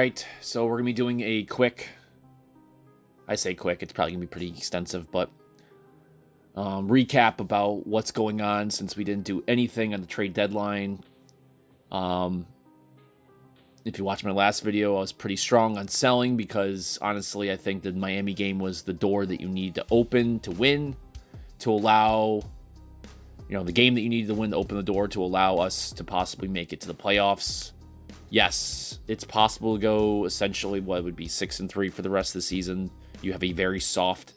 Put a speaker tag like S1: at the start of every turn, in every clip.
S1: right, so we're going to be doing a quick, I say quick, it's probably going to be pretty extensive, but recap about what's going on since we didn't do anything on the trade deadline. If you watched my last video, I was pretty strong on selling because, honestly, I think the Miami game was the door that you need to open to win, to allow, the game that you needed to win to open the door to allow us to possibly make it to the playoffs. Yes, it's possible to go essentially what would be 6-3 for the rest of the season. You have a very soft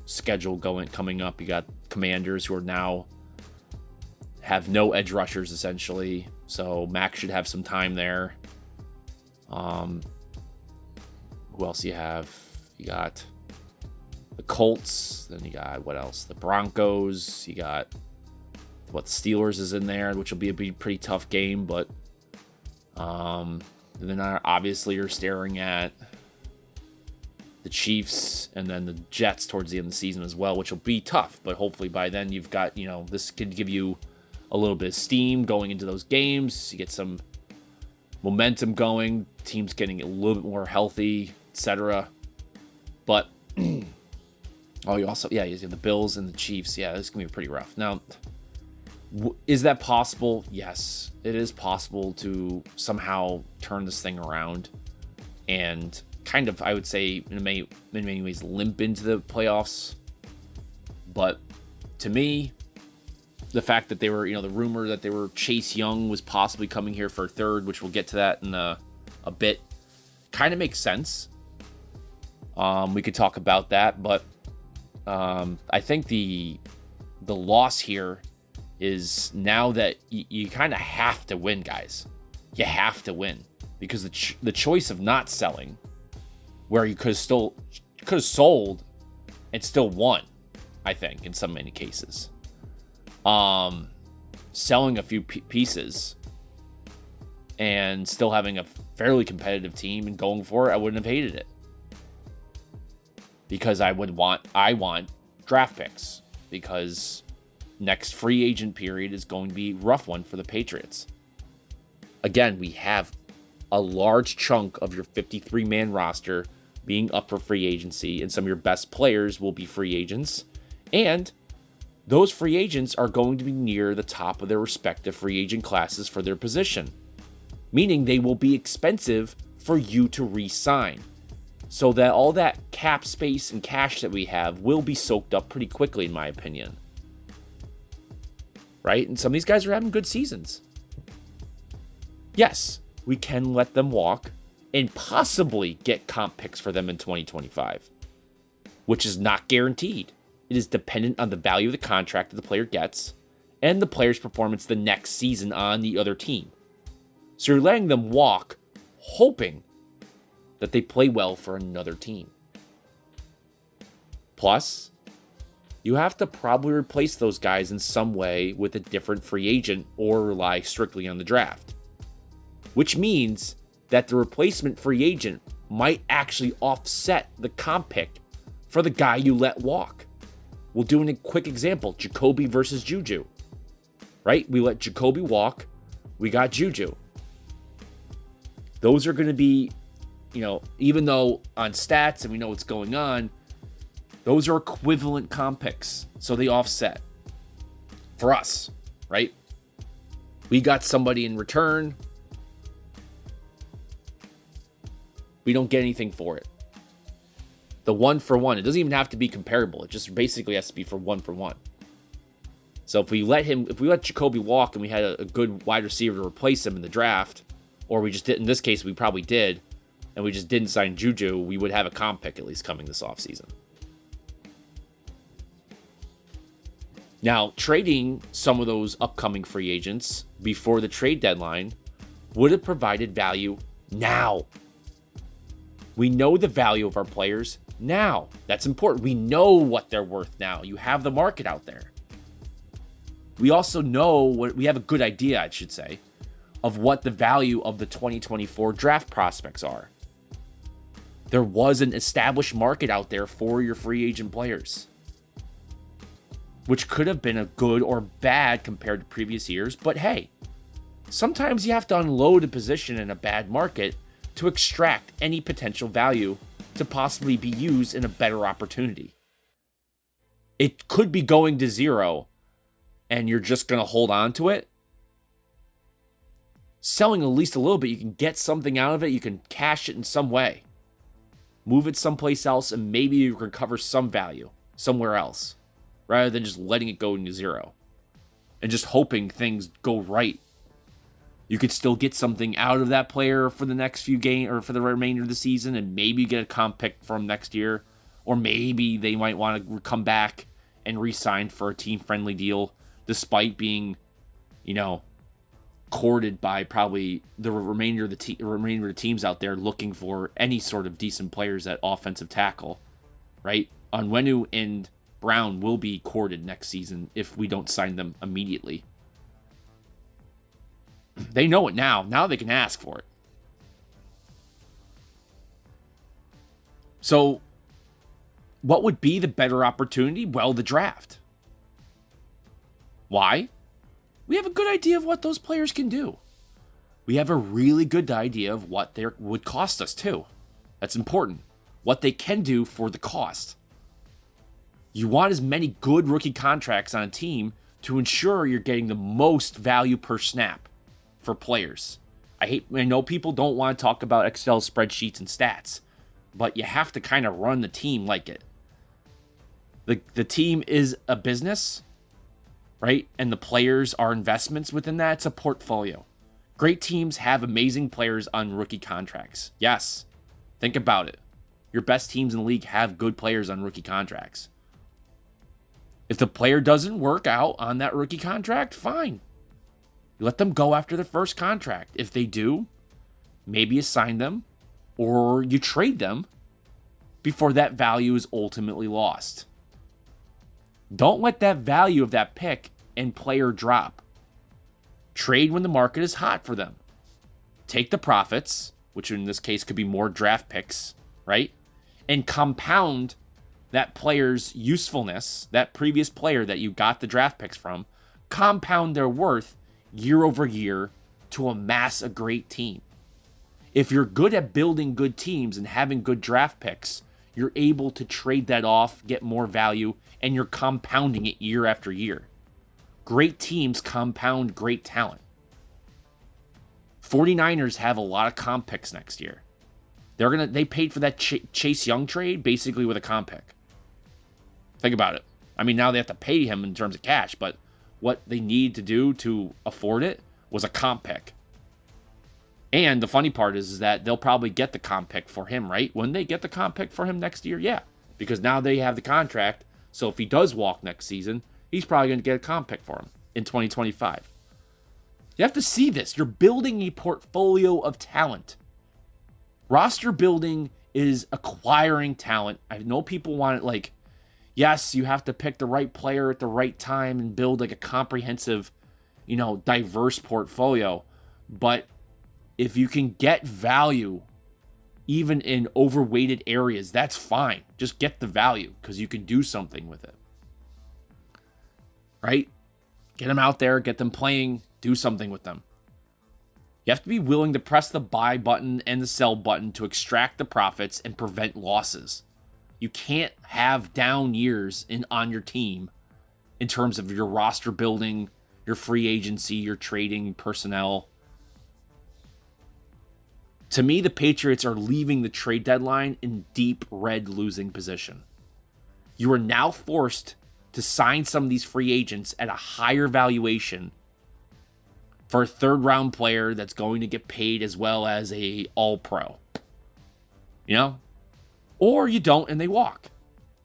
S1: schedule coming up. You got Commanders who are now have no edge rushers essentially, so Mac should have some time there. Who else you have? You got the Colts. Then you got what else? The Broncos. You got the Steelers is in there, which will be a pretty tough game. But and then obviously you're staring at the Chiefs and then the Jets towards the end of the season as well, which will be tough. But hopefully by then you've got this could give you a little bit of steam going into those games. You get some momentum going, teams getting a little bit more healthy, etc. But you also you have the Bills and the Chiefs. Yeah, this is gonna be pretty rough. Now, is that possible? Yes, it is possible to somehow turn this thing around and kind of, I would say, in many ways, limp into the playoffs. But to me, the fact that they were, the rumor that they were Chase Young was possibly coming here for a third, which we'll get to that in a bit, kind of makes sense. We could talk about that, but I think the loss here is now that you kind of have to win, guys. You have to win because the choice of not selling, where you could have sold and still won, I think in many cases. Selling a few pieces and still having a fairly competitive team and going for it, I wouldn't have hated it. Because I want draft picks, because next free agent period is going to be a rough one for the Patriots. Again, we have a large chunk of your 53-man roster being up for free agency, and some of your best players will be free agents, and those free agents are going to be near the top of their respective free agent classes for their position, meaning they will be expensive for you to re-sign. So that all that cap space and cash that we have will be soaked up pretty quickly, in my opinion. Right? And some of these guys are having good seasons. Yes, we can let them walk and possibly get comp picks for them in 2025, which is not guaranteed. It is dependent on the value of the contract that the player gets and the player's performance the next season on the other team. So you're letting them walk, hoping that they play well for another team. Plus, you have to probably replace those guys in some way with a different free agent or rely strictly on the draft. Which means that the replacement free agent might actually offset the comp pick for the guy you let walk. We'll do a quick example, Jacoby versus Juju, right? We let Jacoby walk, we got Juju. Those are going to be, even though on stats and we know what's going on, those are equivalent comp picks, so they offset for us, right? We got somebody in return. We don't get anything for it. The 1-for-1, it doesn't even have to be comparable. It just basically has to be for 1-for-1. So if we let Jacoby walk and we had a good wide receiver to replace him in the draft, or we just did, in this case, we probably did, and we just didn't sign Juju, we would have a comp pick at least coming this offseason. Now, trading some of those upcoming free agents before the trade deadline would have provided value now. We know the value of our players now. That's important. We know what they're worth now. You have the market out there. We also know we have a good idea, I should say, of what the value of the 2024 draft prospects are. There was an established market out there for your free agent players, which could have been a good or bad compared to previous years. But hey, sometimes you have to unload a position in a bad market to extract any potential value to possibly be used in a better opportunity. It could be going to zero and you're just going to hold on to it. Selling at least a little bit, you can get something out of it. You can cash it in some way. Move it someplace else and maybe you recover some value somewhere else rather than just letting it go into zero and just hoping things go right. You could still get something out of that player for the next few games or for the remainder of the season and maybe get a comp pick from next year. Or maybe they might want to come back and re-sign for a team-friendly deal despite being, courted by probably the remainder of the teams out there looking for any sort of decent players at offensive tackle, right? Onwenu and Brown will be courted next season if we don't sign them immediately. They know it now. Now they can ask for it. So, what would be the better opportunity? Well, the draft. Why? We have a good idea of what those players can do. We have a really good idea of what they would cost us too. That's important. What they can do for the cost. You want as many good rookie contracts on a team to ensure you're getting the most value per snap for players. I know people don't want to talk about Excel spreadsheets and stats, but you have to kind of run the team like it. The team is a business, right? And the players are investments within that. It's a portfolio. Great teams have amazing players on rookie contracts. Yes. Think about it. Your best teams in the league have good players on rookie contracts. If the player doesn't work out on that rookie contract, fine. You let them go after their first contract. If they do, maybe you sign them or you trade them before that value is ultimately lost. Don't let that value of that pick and player drop. Trade when the market is hot for them. Take the profits, which in this case could be more draft picks, right? And compound that player's usefulness, that previous player that you got the draft picks from, compound their worth year over year to amass a great team. If you're good at building good teams and having good draft picks, you're able to trade that off, get more value, and you're compounding it year after year. Great teams compound great talent. 49ers have a lot of comp picks next year. They paid for that Chase Young trade basically with a comp pick. Think about it. I mean, now they have to pay him in terms of cash, but what they need to do to afford it was a comp pick. And the funny part is that they'll probably get the comp pick for him, right? When they get the comp pick for him next year, yeah. Because now they have the contract, so if he does walk next season, he's probably going to get a comp pick for him in 2025. You have to see this. You're building a portfolio of talent. Roster building is acquiring talent. I know people want it like, yes, you have to pick the right player at the right time and build like a comprehensive, diverse portfolio. But if you can get value even in overweighted areas, that's fine. Just get the value because you can do something with it. Right? Get them out there, get them playing, do something with them. You have to be willing to press the buy button and the sell button to extract the profits and prevent losses. You can't have down years on your team in terms of your roster building, your free agency, your trading personnel. To me, the Patriots are leaving the trade deadline in deep red losing position. You are now forced to sign some of these free agents at a higher valuation for a third-round player that's going to get paid as well as a all-pro. Or you don't and they walk.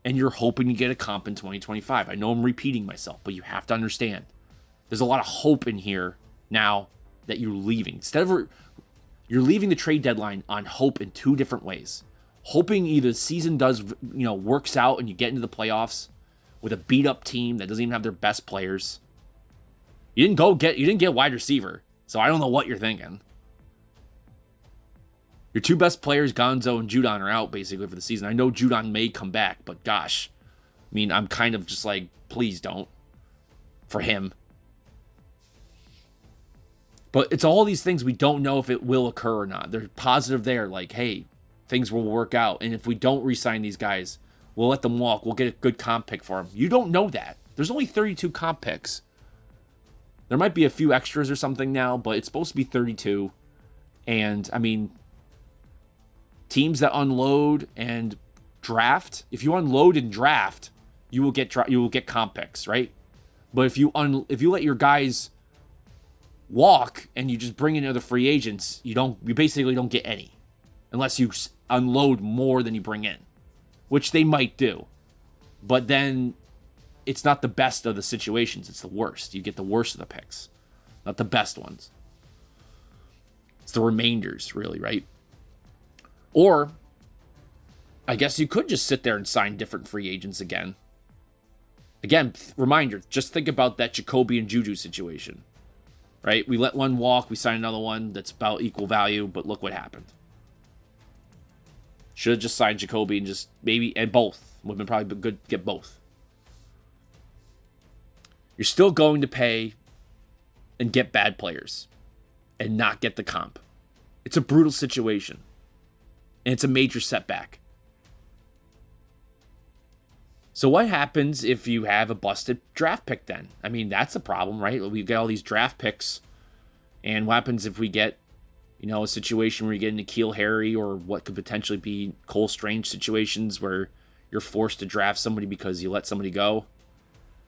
S1: And you're hoping to get a comp in 2025. I know I'm repeating myself, but you have to understand. There's a lot of hope in here now that you're leaving. You're leaving the trade deadline on hope in two different ways. Hoping either the season works out and you get into the playoffs with a beat-up team that doesn't even have their best players. You didn't get wide receiver, so I don't know what you're thinking. Your two best players, Gonzo and Judon, are out basically for the season. I know Judon may come back, but gosh, I'm kind of just like, please don't. For him. But it's all these things we don't know if it will occur or not. They're positive there, like, hey, things will work out. And if we don't re-sign these guys, we'll let them walk. We'll get a good comp pick for them. You don't know that. There's only 32 comp picks. There might be a few extras or something now, but it's supposed to be 32. And, I mean, teams that unload and draft, if you unload and draft, you will get comp picks, right? But if you let your guys walk and you just bring in other free agents, you basically don't get any unless you unload more than you bring in, which they might do. But then it's not the best of the situations. It's the worst. You get the worst of the picks, not the best ones. It's the remainders, really, right? Or I guess you could just sit there and sign different free agents again. Again, reminder, just think about that Jacoby and Juju situation, right? We let one walk, we sign another one that's about equal value, but look what happened. Should have just signed Jacoby and both. Would have been probably good to get both. You're still going to pay and get bad players and not get the comp. It's a brutal situation. And it's a major setback. So what happens if you have a busted draft pick then? I mean, that's a problem, right? We get all these draft picks. And what happens if we get, a situation where you get an N'Keal Harry or what could potentially be Cole Strange situations where you're forced to draft somebody because you let somebody go?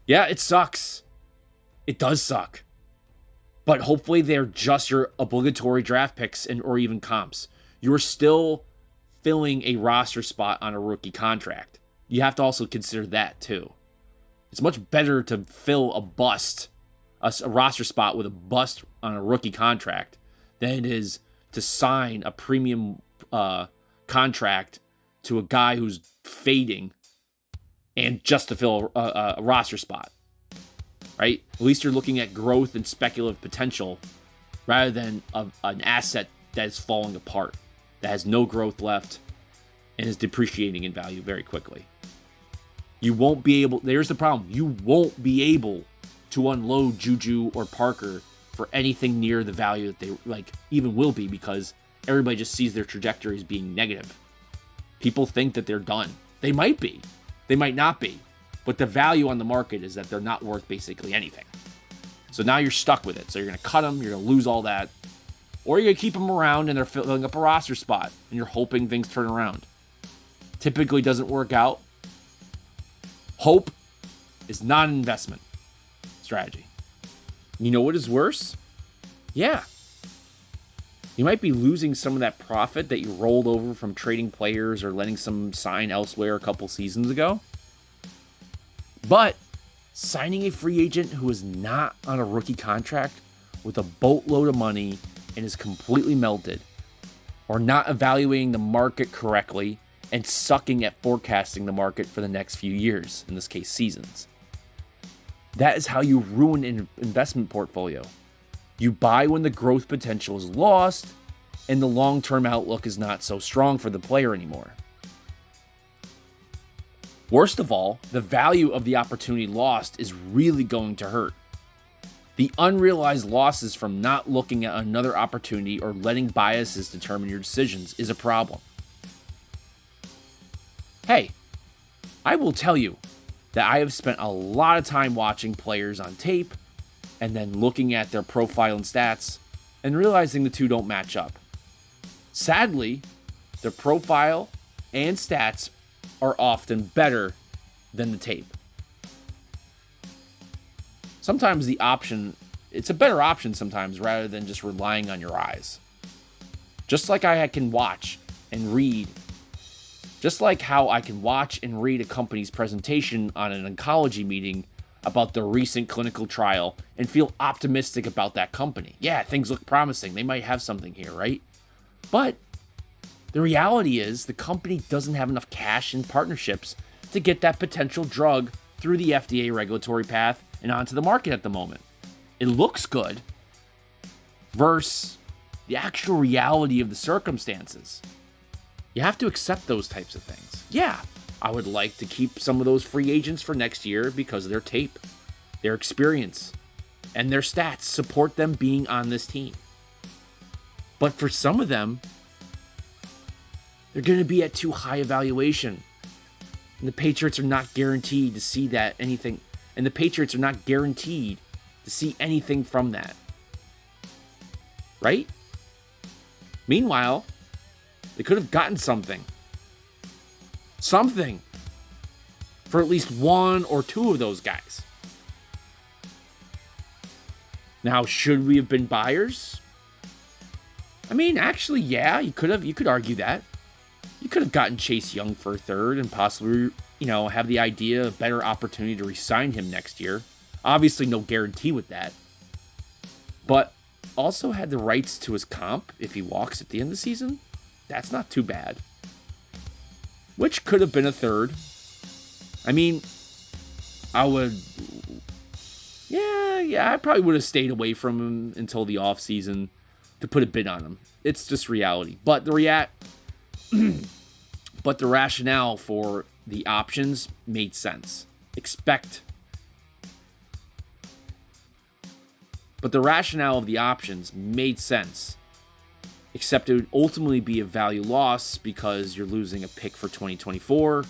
S1: Yeah, it sucks. It does suck. But hopefully they're just your obligatory draft picks or even comps. You're still filling a roster spot on a rookie contract. You have to also consider that too. It's much better to fill a roster spot with a bust on a rookie contract than it is to sign a premium contract to a guy who's fading and just to fill a roster spot, right? At least you're looking at growth and speculative potential rather than an asset that is falling apart, that has no growth left and is depreciating in value very quickly. You won't be able, there's the problem, you won't be able to unload Juju or Parker for anything near the value that they even will be, because everybody just sees their trajectory as being negative. People think that they're done. They might be. They might not be. But the value on the market is that they're not worth basically anything. So now you're stuck with it. So you're going to cut them, you're going to lose all that. Or you're going to keep them around and they're filling up a roster spot and you're hoping things turn around. Typically doesn't work out. Hope is not an investment strategy. You know what is worse? Yeah. You might be losing some of that profit that you rolled over from trading players or letting some sign elsewhere a couple seasons ago. But signing a free agent who is not on a rookie contract with a boatload of money and is completely melted, or not evaluating the market correctly and sucking at forecasting the market for the next few years, in this case seasons. That is how you ruin an investment portfolio. You buy when the growth potential is lost and the long-term outlook is not so strong for the player anymore. Worst of all, the value of the opportunity lost is really going to hurt. The unrealized losses from not looking at another opportunity or letting biases determine your decisions is a problem. Hey, I will tell you that I have spent a lot of time watching players on tape and then looking at their profile and stats and realizing the two don't match up. Sadly, their profile and stats are often better than the tape. Sometimes it's a better option sometimes rather than just relying on your eyes. Just like I can watch and read. Just like how I can watch and read a company's presentation on an oncology meeting about their recent clinical trial and feel optimistic about that company. Yeah, things look promising. They might have something here, right? But the reality is the company doesn't have enough cash and partnerships to get that potential drug through the FDA regulatory path and onto the market at the moment. It looks good versus the actual reality of the circumstances. You have to accept those types of things. Yeah, I would like to keep some of those free agents for next year because of their tape, their experience, and their stats support them being on this team. But for some of them, they're going to be at too high a valuation. And the Patriots are not guaranteed to see that anything. And the Patriots are not guaranteed to see anything from that. Right? Meanwhile, they could have gotten something. Something. For at least one or two of those guys. Now, should we have been buyers? I mean, actually, yeah, you could argue that. You could have gotten Chase Young for a third and possibly, have the idea of better opportunity to re-sign him next year. Obviously, no guarantee with that. But also had the rights to his comp if he walks at the end of the season. That's not too bad. Which could have been a third. I mean, I probably would have stayed away from him until the offseason to put a bid on him. It's just reality. But the rationale for the options made sense. But the rationale of the options made sense. Except it would ultimately be a value loss because you're losing a pick for 2024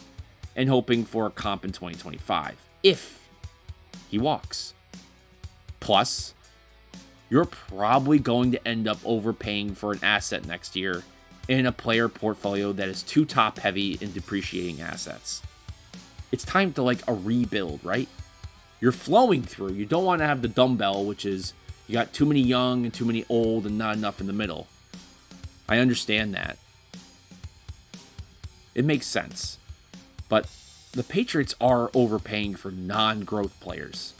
S1: and hoping for a comp in 2025 if he walks. Plus, you're probably going to end up overpaying for an asset next year in a player portfolio that is too top heavy in depreciating assets. It's time to a rebuild, right? You're flowing through. You don't want to have the dumbbell, which is you got too many young and too many old and not enough in the middle. I understand that. It makes sense. But the Patriots are overpaying for non-growth players.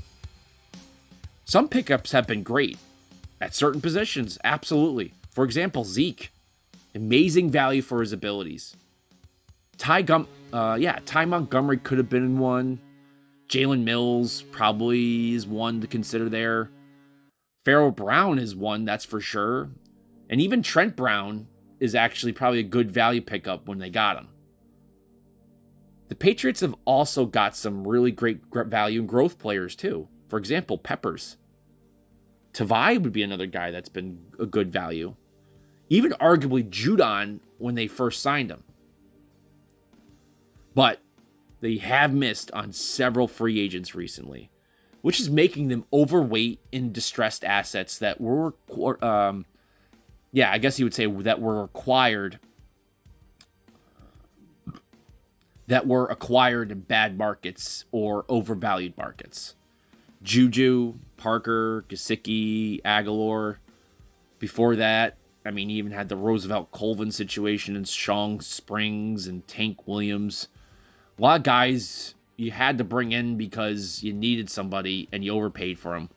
S1: Some pickups have been great. At certain positions, absolutely. For example, Zeke. Amazing value for his abilities. Ty Montgomery could have been one. Jalen Mills probably is one to consider there. Pharaoh Brown is one, that's for sure. And even Trent Brown is actually probably a good value pickup when they got him. The Patriots have also got some really great value and growth players too. For example, Peppers. Tavai would be another guy that's been a good value. Even arguably Judon when they first signed him. But they have missed on several free agents recently, which is making them overweight in distressed assets that were, I guess you would say that were acquired in bad markets or overvalued markets. Juju, Parker, Gesicki, Aguilar. Before that, I mean, he even had the Roosevelt Colvin situation and Shong Springs and Tank Williams. A lot of guys you had to bring in because you needed somebody and you overpaid for them.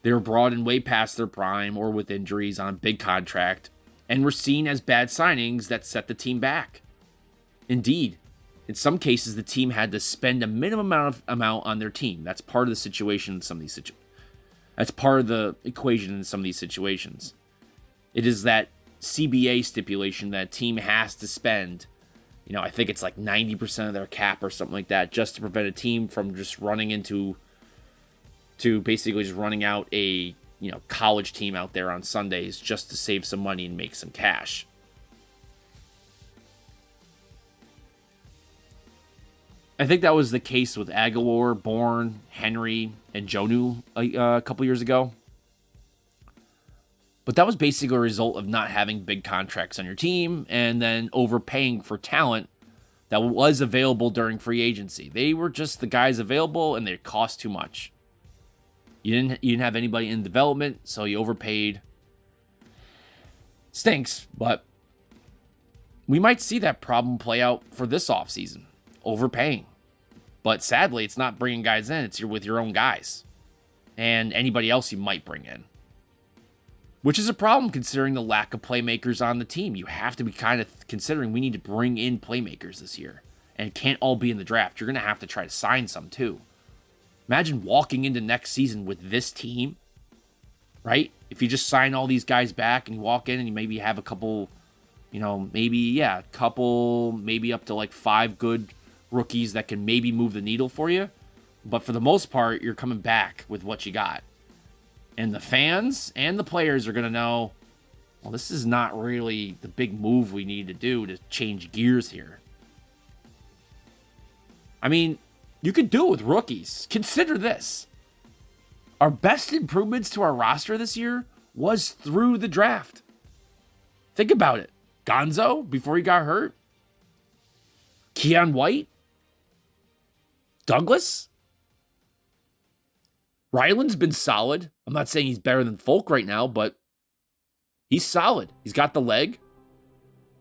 S1: They were brought in way past their prime or with injuries on a big contract and were seen as bad signings that set the team back. Indeed, in some cases, the team had to spend a minimum amount on their team. That's part of the situation in some of these situations. That's part of the equation in some of these situations. It is that CBA stipulation that a team has to spend, I think it's 90% of their cap or something like that, just to prevent a team from just running basically just running out a, college team out there on Sundays just to save some money and make some cash. I think that was the case with Aguilar, Bourne, Henry, and Jonnu a couple years ago. But that was basically a result of not having big contracts on your team and then overpaying for talent that was available during free agency. They were just the guys available and they cost too much. You didn't have anybody in development, so you overpaid. Stinks, but we might see that problem play out for this offseason. Overpaying. But sadly, it's not bringing guys in. It's with your own guys. And anybody else you might bring in. Which is a problem considering the lack of playmakers on the team. You have to be kind of considering we need to bring in playmakers this year. And it can't all be in the draft. You're going to have to try to sign some too. Imagine walking into next season with this team. Right? If you just sign all these guys back and you walk in and you maybe have a couple, maybe up to 5 good rookies that can maybe move the needle for you. But for the most part, you're coming back with what you got. And the fans and the players are going to know, well, this is not really the big move we need to do to change gears here. I mean, you could do it with rookies. Consider this. Our best improvements to our roster this year was through the draft. Think about it. Gonzo, before he got hurt. Keon White. Douglas. Ryland's been solid. I'm not saying he's better than Folk right now, but he's solid. He's got the leg.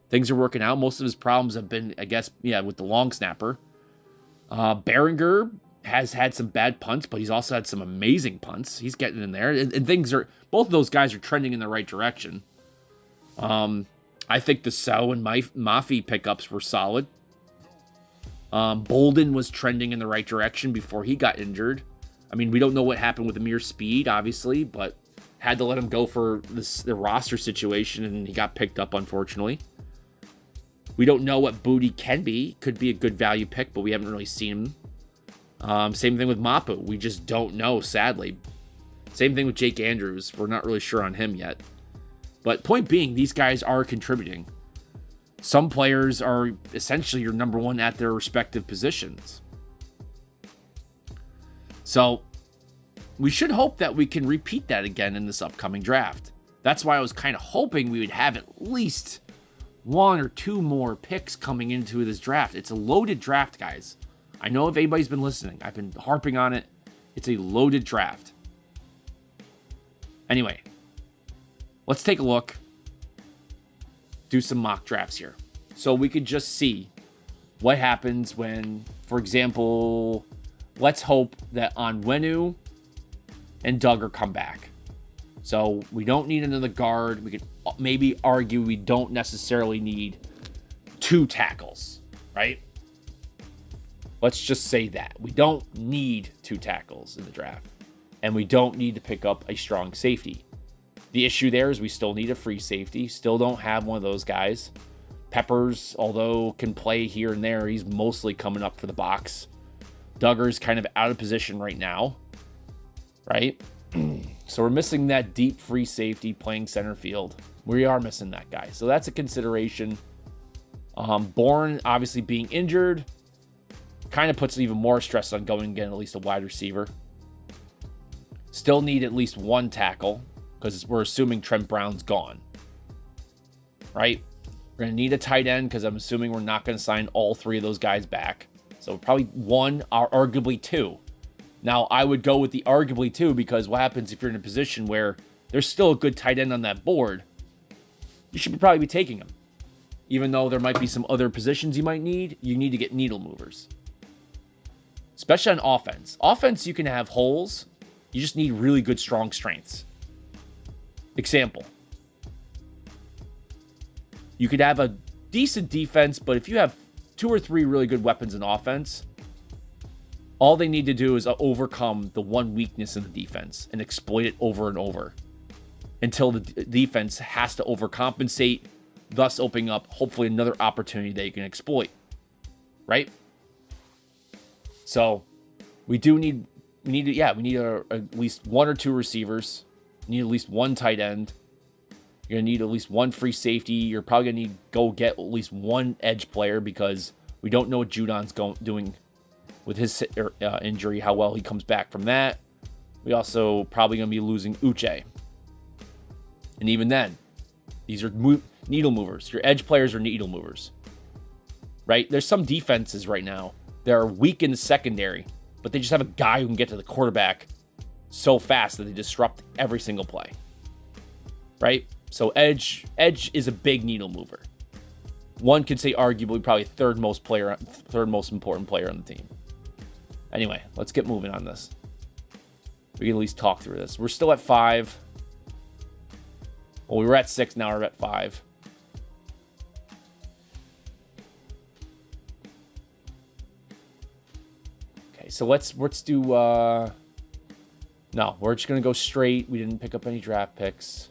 S1: Things are working out. Most of his problems have been, I guess, with the long snapper. Behringer has had some bad punts, but he's also had some amazing punts. He's getting in there. And things are, both of those guys are trending in the right direction. I think the So and Mafi pickups were solid. Bolden was trending in the right direction before he got injured. I mean, we don't know what happened with Amir Speed, obviously, but had to let him go for the roster situation, and he got picked up, unfortunately. We don't know what Booty can be. Could be a good value pick, but we haven't really seen him. Same thing with Mapu. We just don't know, sadly. Same thing with Jake Andrews. We're not really sure on him yet. But point being, these guys are contributing. Some players are essentially your number one at their respective positions. So we should hope that we can repeat that again in this upcoming draft. That's why I was kind of hoping we would have at least one or two more picks coming into this draft. It's a loaded draft, guys. I know if anybody's been listening, I've been harping on it. It's a loaded draft. Anyway, let's take a look. Do some mock drafts here. So we could just see what happens when, for example, let's hope that Onwenu and Duggar come back. So we don't need another guard. We could maybe argue we don't necessarily need 2 tackles, right? Let's just say that. We don't need 2 tackles in the draft. And we don't need to pick up a strong safety. The issue there is we still need a free safety. Still don't have one of those guys. Peppers, although can play here and there, he's mostly coming up for the box. Duggar's kind of out of position right now, right? So we're missing that deep free safety playing center field. We are missing that guy. So that's a consideration. Bourne, obviously being injured, kind of puts even more stress on going and getting at least a wide receiver. Still need at least 1 tackle, because we're assuming Trent Brown's gone, right? We're going to need a tight end, because I'm assuming we're not going to sign all 3 of those guys back. So probably 1 or arguably 2. Now, I would go with the arguably 2, because what happens if you're in a position where there's still a good tight end on that board? You should probably be taking him. Even though there might be some other positions you might need, you need to get needle movers. Especially on offense. Offense, you can have holes. You just need really good, strong strengths. Example. You could have a decent defense, but if you have 2 or 3 really good weapons in offense, all they need to do is overcome the one weakness in the defense and exploit it over and over until the defense has to overcompensate, thus opening up hopefully another opportunity that you can exploit, right? So we need at least 1 or 2 receivers. You need at least 1 tight end. You're going to need at least 1 free safety. You're probably going to need to go get at least 1 edge player, because we don't know what Judon's doing with his injury, how well he comes back from that. We also probably going to be losing Uche. And even then, these are needle movers. Your edge players are needle movers, right? There's some defenses right now that are weak in the secondary, but they just have a guy who can get to the quarterback so fast that they disrupt every single play, right? So edge is a big needle mover. One could say arguably probably third most important player on the team. Anyway, let's get moving on this. We can at least talk through this. We're still at 5. Well, we were at 6, now we're at 5. Okay, so let's do no, we're just gonna go straight. We didn't pick up any draft picks.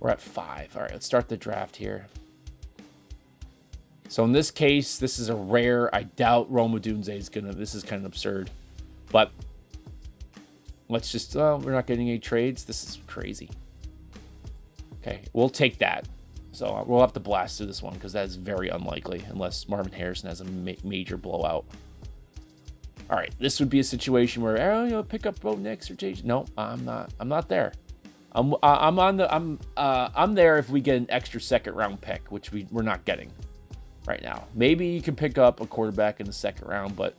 S1: We're at 5. All right, let's start the draft here. So in this case, this is a rare. I doubt Roma Dunze is gonna. This is kind of absurd, but Let's just, we're not getting any trades. This is crazy. Okay, we'll take that. So we'll have to blast through this one because that's very unlikely unless Marvin Harrison has a major blowout. All right, this would be a situation where, oh, you know, pick up Bo Nix or JJ. No, I'm not. I'm not there. I'm there if we get an extra second round pick, which we're not getting right now. Maybe you can pick up a quarterback in the second round, but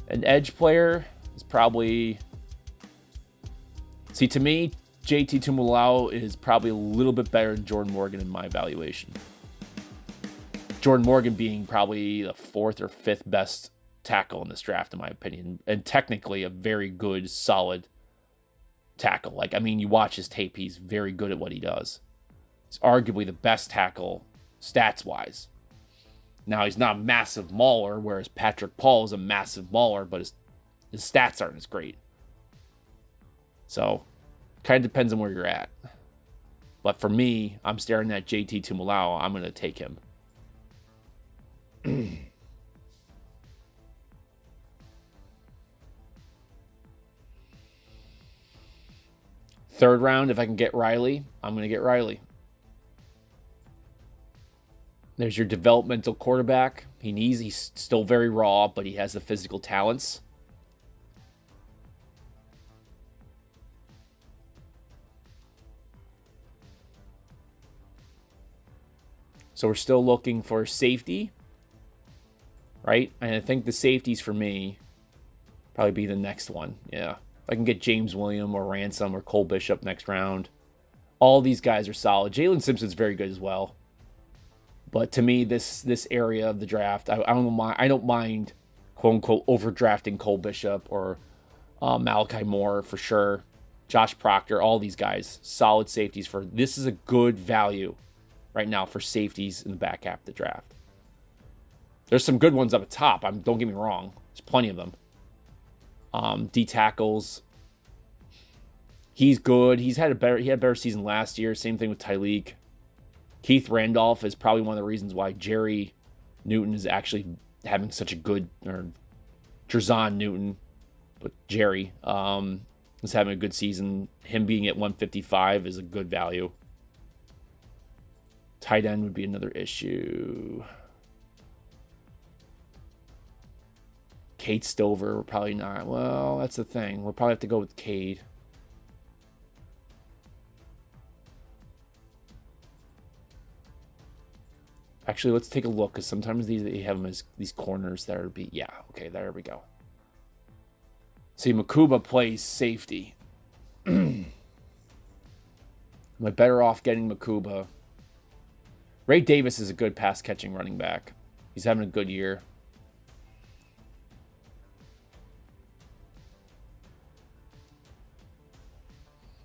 S1: an edge player is probably. See, to me, JT Tuimoloau is probably a little bit better than Jordan Morgan in my evaluation. Jordan Morgan being probably the 4th or 5th best tackle in this draft, in my opinion, and technically a very good, solid tackle. Like, I mean, you watch his tape, he's very good at what he does. He's arguably the best tackle stats-wise. Now, he's not a massive mauler, whereas Patrick Paul is a massive mauler, but his stats aren't as great. So, kind of depends on where you're at. But for me, I'm staring at JT Tuimoloau. I'm going to take him. Third round, if I can get Riley, I'm going to get Riley. There's your developmental quarterback. He's still very raw, but he has the physical talents. So we're still looking for safety, right? And I think the safeties for me probably be the next one. Yeah. If I can get James Williams or Ransom or Cole Bishop next round. All these guys are solid. Jalen Simpson's very good as well. But to me, this area of the draft, I don't mind, quote unquote, overdrafting Cole Bishop or Malachi Moore for sure. Josh Proctor, all these guys, solid safeties for. This is a good value right now for safeties in the back half of the draft. There's some good ones up at top. Don't get me wrong. There's plenty of them. D tackles. He's good. He had a better season last year. Same thing with Tyleek. Keith Randolph is probably one of the reasons why Jerry Newton is actually having such a good, or Jerzon Newton, but Jerry is having a good season. Him being at 155 is a good value. Tight end would be another issue. Cade Stover, probably not. Well, that's the thing. We'll probably have to go with Cade. Actually, let's take a look, because sometimes they have them as these corners that would be... Yeah, okay, there we go. See, Makuba plays safety. Am I better off getting Makuba? Ray Davis is a good pass-catching running back. He's having a good year.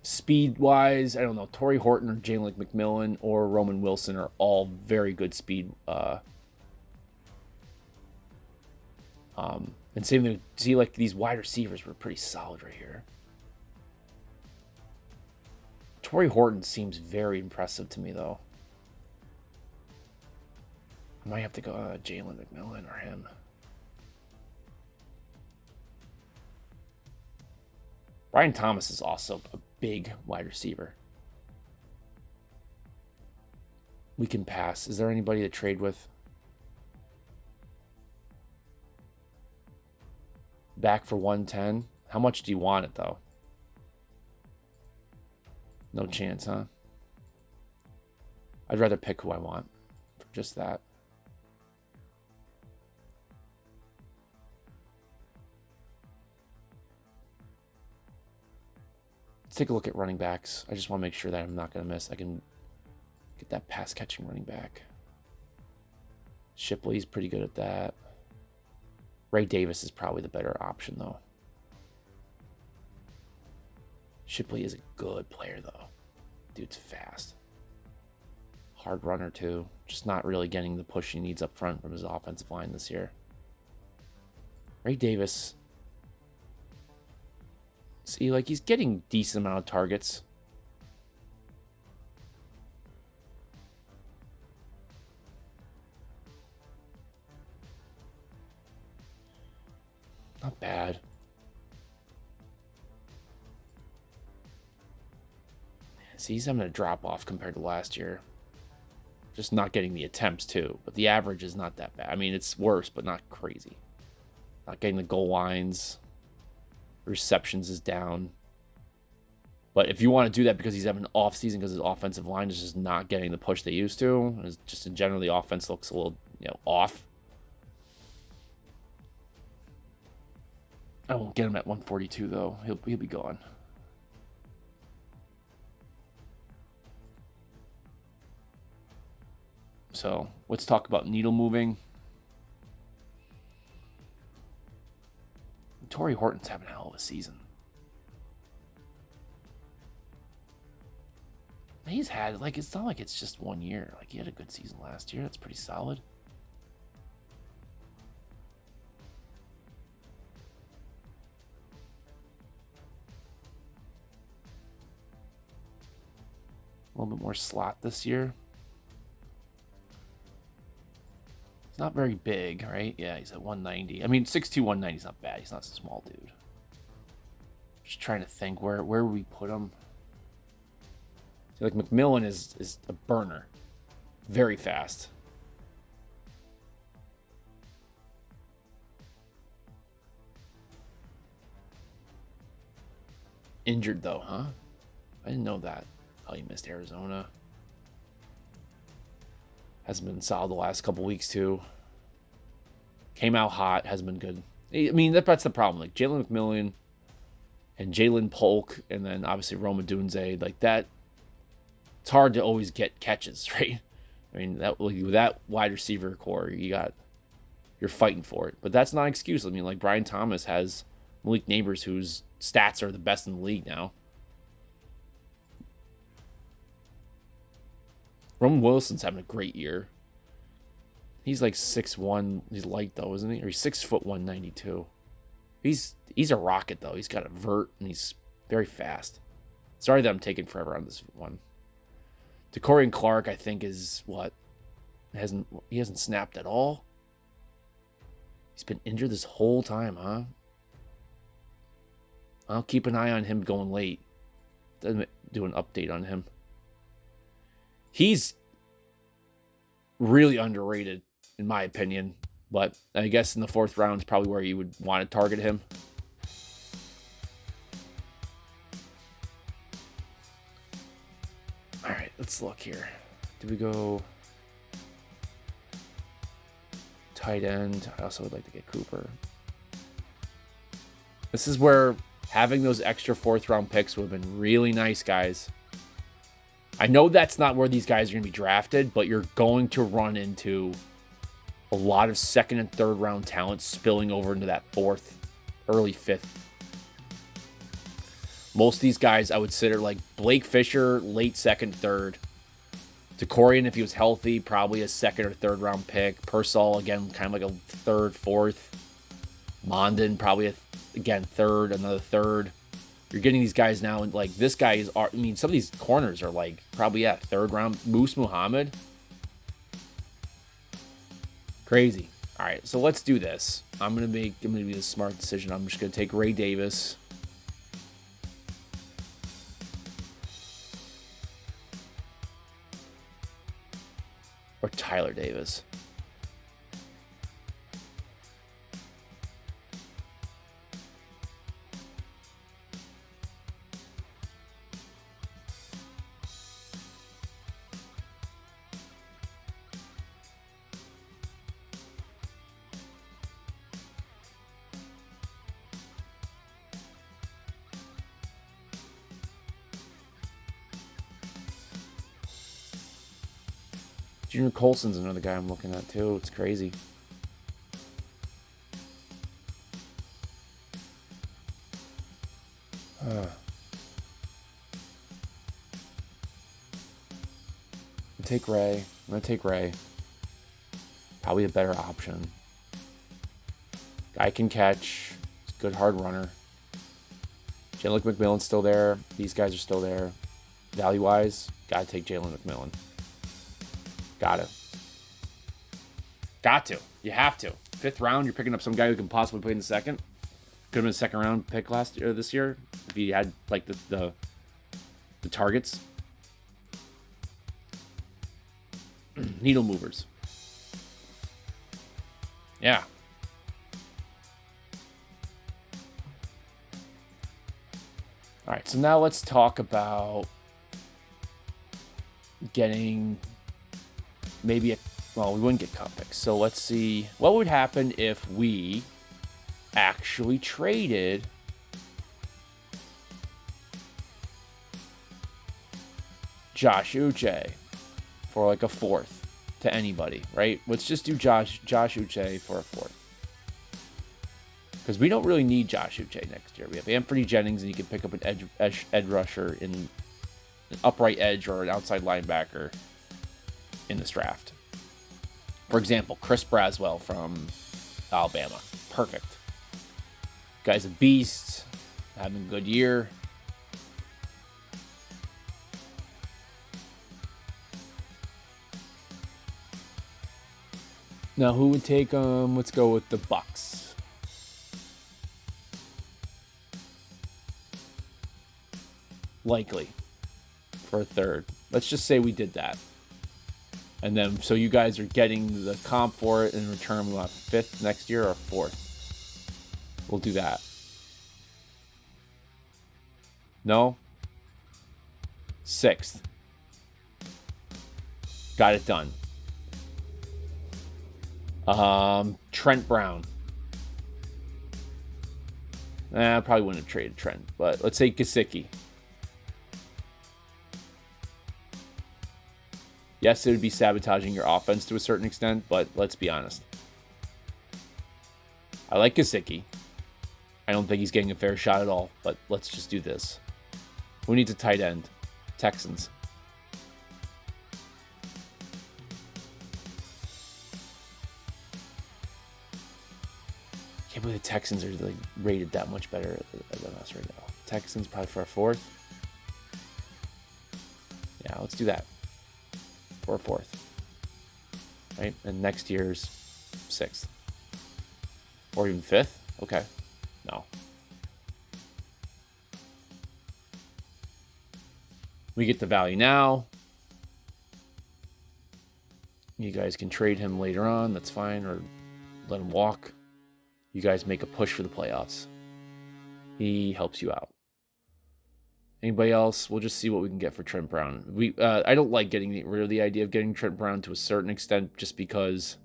S1: Speed-wise, I don't know. Torrey Horton or Jalen McMillan or Roman Wilson are all very good speed. And same thing. See, like these wide receivers were pretty solid right here. Torrey Horton seems very impressive to me, though. I might have to go Jalen McMillan or him. Brian Thomas is also a big wide receiver. We can pass. Is there anybody to trade with? Back for 110. How much do you want it, though? No chance, huh? I'd rather pick who I want for just that. Let's take a look at running backs. I just want to make sure that I'm not going to miss. I can get that pass-catching running back. Shipley's pretty good at that. Ray Davis is probably the better option, though. Shipley is a good player, though. Dude's fast. Hard runner, too. Just not really getting the push he needs up front from his offensive line this year. Ray Davis... See, like, he's getting decent amount of targets. Not bad. See, he's having a drop off compared to last year. Just not getting the attempts, too. But the average is not that bad. I mean, it's worse, but not crazy. Not getting the goal lines. Receptions is down. But if you want to do that because he's having an off season because his offensive line is just not getting the push they used to, it's just in general, the offense looks a little, off. I won't get him at 142, though. He'll be gone. So let's talk about needle moving. Torrey Horton's having a hell of a season. He's had, it's not like it's just 1 year. He had a good season last year. That's pretty solid. A little bit more slot this year. Not very big, right? Yeah, he's at 190. I mean, 6'2", 190 is not bad. He's not a small dude. Just trying to think where we put him. See, McMillan is a burner. Very fast. Injured, though, huh? I didn't know that. Oh, he missed Arizona. Hasn't been solid the last couple weeks, too. Came out hot. Hasn't been good. I mean, that's the problem. Jalen McMillan and Jalen Polk, and then obviously Roma Dunze, that. It's hard to always get catches, right? I mean, with that wide receiver core, you're fighting for it. But that's not an excuse. I mean, Brian Thomas has Malik Neighbors, whose stats are the best in the league now. Roman Wilson's having a great year. He's 6'1". He's light, though, isn't he? Or he's 6 foot 192. He's a rocket, though. He's got a vert, and he's very fast. Sorry that I'm taking forever on this one. DeCorian Clark, I think, is what? He hasn't snapped at all? He's been injured this whole time, huh? I'll keep an eye on him going late. Doesn't do an update on him. He's really underrated, in my opinion. But I guess in the 4th round is probably where you would want to target him. All right, let's look here. Do we go tight end? I also would like to get Cooper. This is where having those extra 4th round picks would have been really nice, guys. I know that's not where these guys are going to be drafted, but you're going to run into a lot of 2nd and 3rd round talent spilling over into that 4th, early 5th. Most of these guys I would consider Blake Fisher, late 2nd, 3rd. DeCorian, if he was healthy, probably a 2nd or 3rd round pick. Pearsall, again, kind of a 3rd, 4th. Mondin, probably again, 3rd, another 3rd. You're getting these guys now, and this guy is. I mean, some of these corners are probably 3rd round. Moose Muhammad, crazy. All right, so let's do this. I'm gonna be the smart decision. I'm just gonna take Ray Davis. Or Tyler Davis. Junior Colson's another guy I'm looking at, too. It's crazy. I'm going to take Ray. Probably a better option. Guy can catch. He's a good hard runner. Jalen McMillan's still there. These guys are still there. Value-wise, got to take Jalen McMillan. Got to. You have to. 5th round, you're picking up some guy who can possibly play in the 2nd. Could have been a 2nd round pick this year if he had the targets. Needle movers. Yeah. All right, so now let's talk about getting maybe well, we wouldn't get comp picks. So let's see what would happen if we actually traded Josh Uche for like a fourth to anybody, right? Let's just do Josh Uche for a fourth. Because we don't really need Josh Uche next year. We have Anthony Jennings, and you can pick up an edge rusher in an upright edge or an outside linebacker in this draft. For example, Chris Braswell from Alabama. Perfect. Guy's a beast, having a good year. Now, who would take him? Let's go with the Bucks. Likely for a third. Let's just say we did that. And then, so you guys are getting the comp for it. In return, we want fifth next year or fourth. We'll do that. No? Sixth. Got it done. Trent Brown. I probably wouldn't have traded Trent, but let's say Gesicki. Yes, it would be sabotaging your offense to a certain extent, but let's be honest. I like Gesicki. I don't think he's getting a fair shot at all, but let's just do this. Who needs a tight end? Texans. Can't believe the Texans are like rated that much better than us right now. Texans probably for a fourth. Yeah, let's do that. For a fourth. Right? And next year's sixth. Or even fifth? Okay. No. We get the value now. You guys can trade him later on. That's fine. Or let him walk. You guys make a push for the playoffs. He helps you out. Anybody else? We'll just see what we can get for Trent Brown. I don't like getting rid of the idea of getting Trent Brown to a certain extent, just because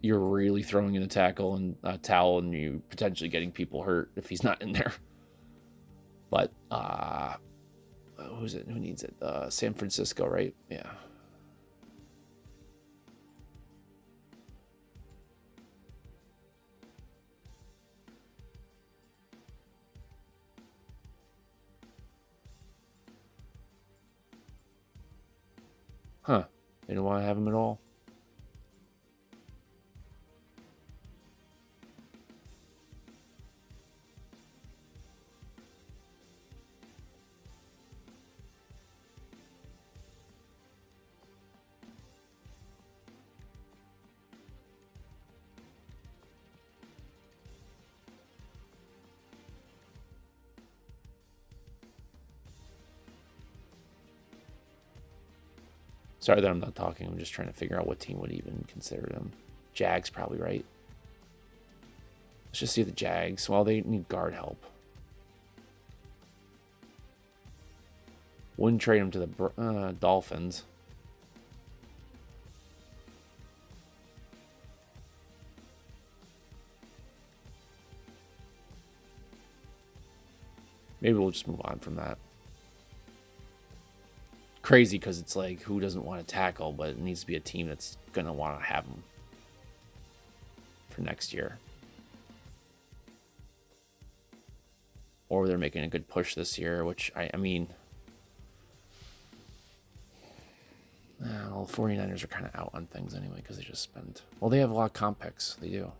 S1: you're really throwing in a tackle and a towel, and you potentially getting people hurt if he's not in there. But who's it? Who needs it? San Francisco, right? Yeah. Huh. They don't want to have him at all. Sorry that I'm not talking. I'm just trying to figure out what team would even consider them. Jags probably, right? Let's just see the Jags. Well, they need guard help. Wouldn't trade them to the Dolphins. Maybe we'll just move on from that. Crazy because it's like, who doesn't want to tackle, but it needs to be a team that's going to want to have them for next year. Or they're making a good push this year, which, I mean, well, 49ers are kind of out on things anyway because they just spent, well, they have a lot of comp picks. They do. All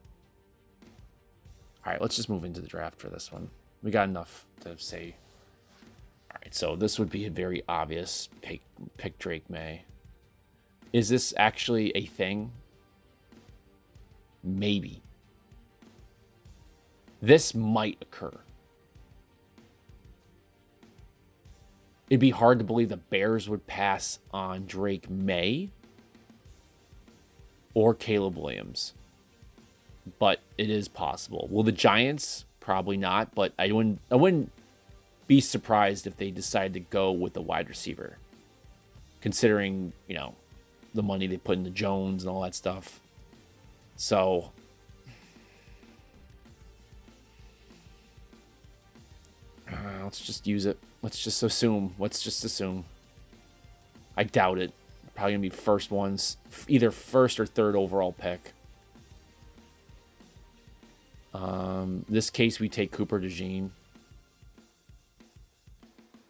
S1: right, let's just move into the draft for this one. We got enough to say. All right, so this would be a very obvious pick Drake May. Is this actually a thing? Maybe. This might occur. It'd be hard to believe the Bears would pass on Drake May or Caleb Williams, but it is possible. Will the Giants? Probably not, but I wouldn't be surprised if they decide to go with a wide receiver, considering, the money they put into Jones and all that stuff. So let's just use it. Let's just assume. I doubt it. Probably going to be first ones, either first or third overall pick. This case, we take Cooper DeJean.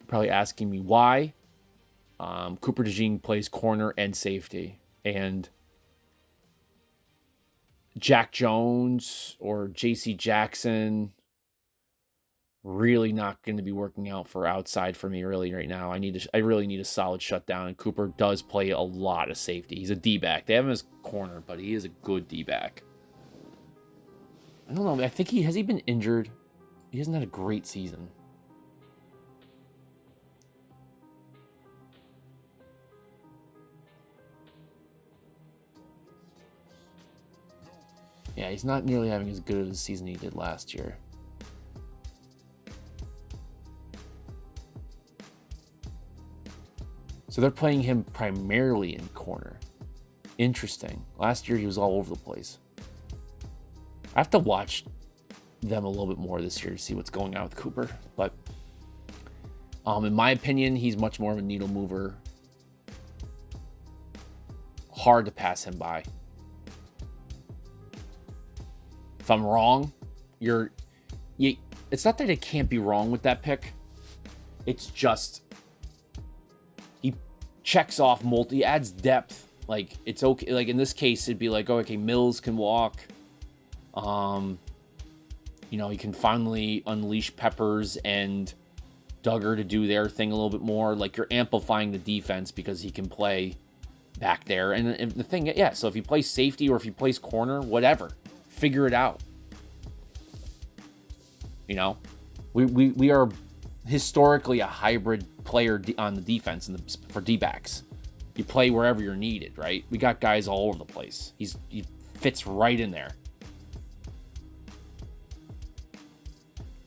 S1: Probably asking me why. Cooper DeJean plays corner and safety. And Jack Jones or J.C. Jackson, really not going to be working out for outside for me really right now. I really need a solid shutdown, and Cooper does play a lot of safety. He's a D-back. They have him as corner, but he is a good D-back. I don't know. I think has he been injured? He hasn't had a great season. Yeah, he's not nearly having as good of a season he did last year. So they're playing him primarily in corner. Interesting. Last year he was all over the place. I have to watch them a little bit more this year to see what's going on with Cooper. But in my opinion, he's much more of a needle mover. Hard to pass him by. If I'm wrong, it's not that it can't be wrong with that pick. It's just he checks off he adds depth. Like, it's okay. Like in this case, it'd be like, oh, okay, Mills can walk. He can finally unleash Peppers and Duggar to do their thing a little bit more. Like, you're amplifying the defense because he can play back there. And the thing, yeah, so if he plays safety or if he plays corner, whatever, figure it out. We are historically a hybrid player on the defense for D-backs. You play wherever you're needed, right? We got guys all over the place. He fits right in there.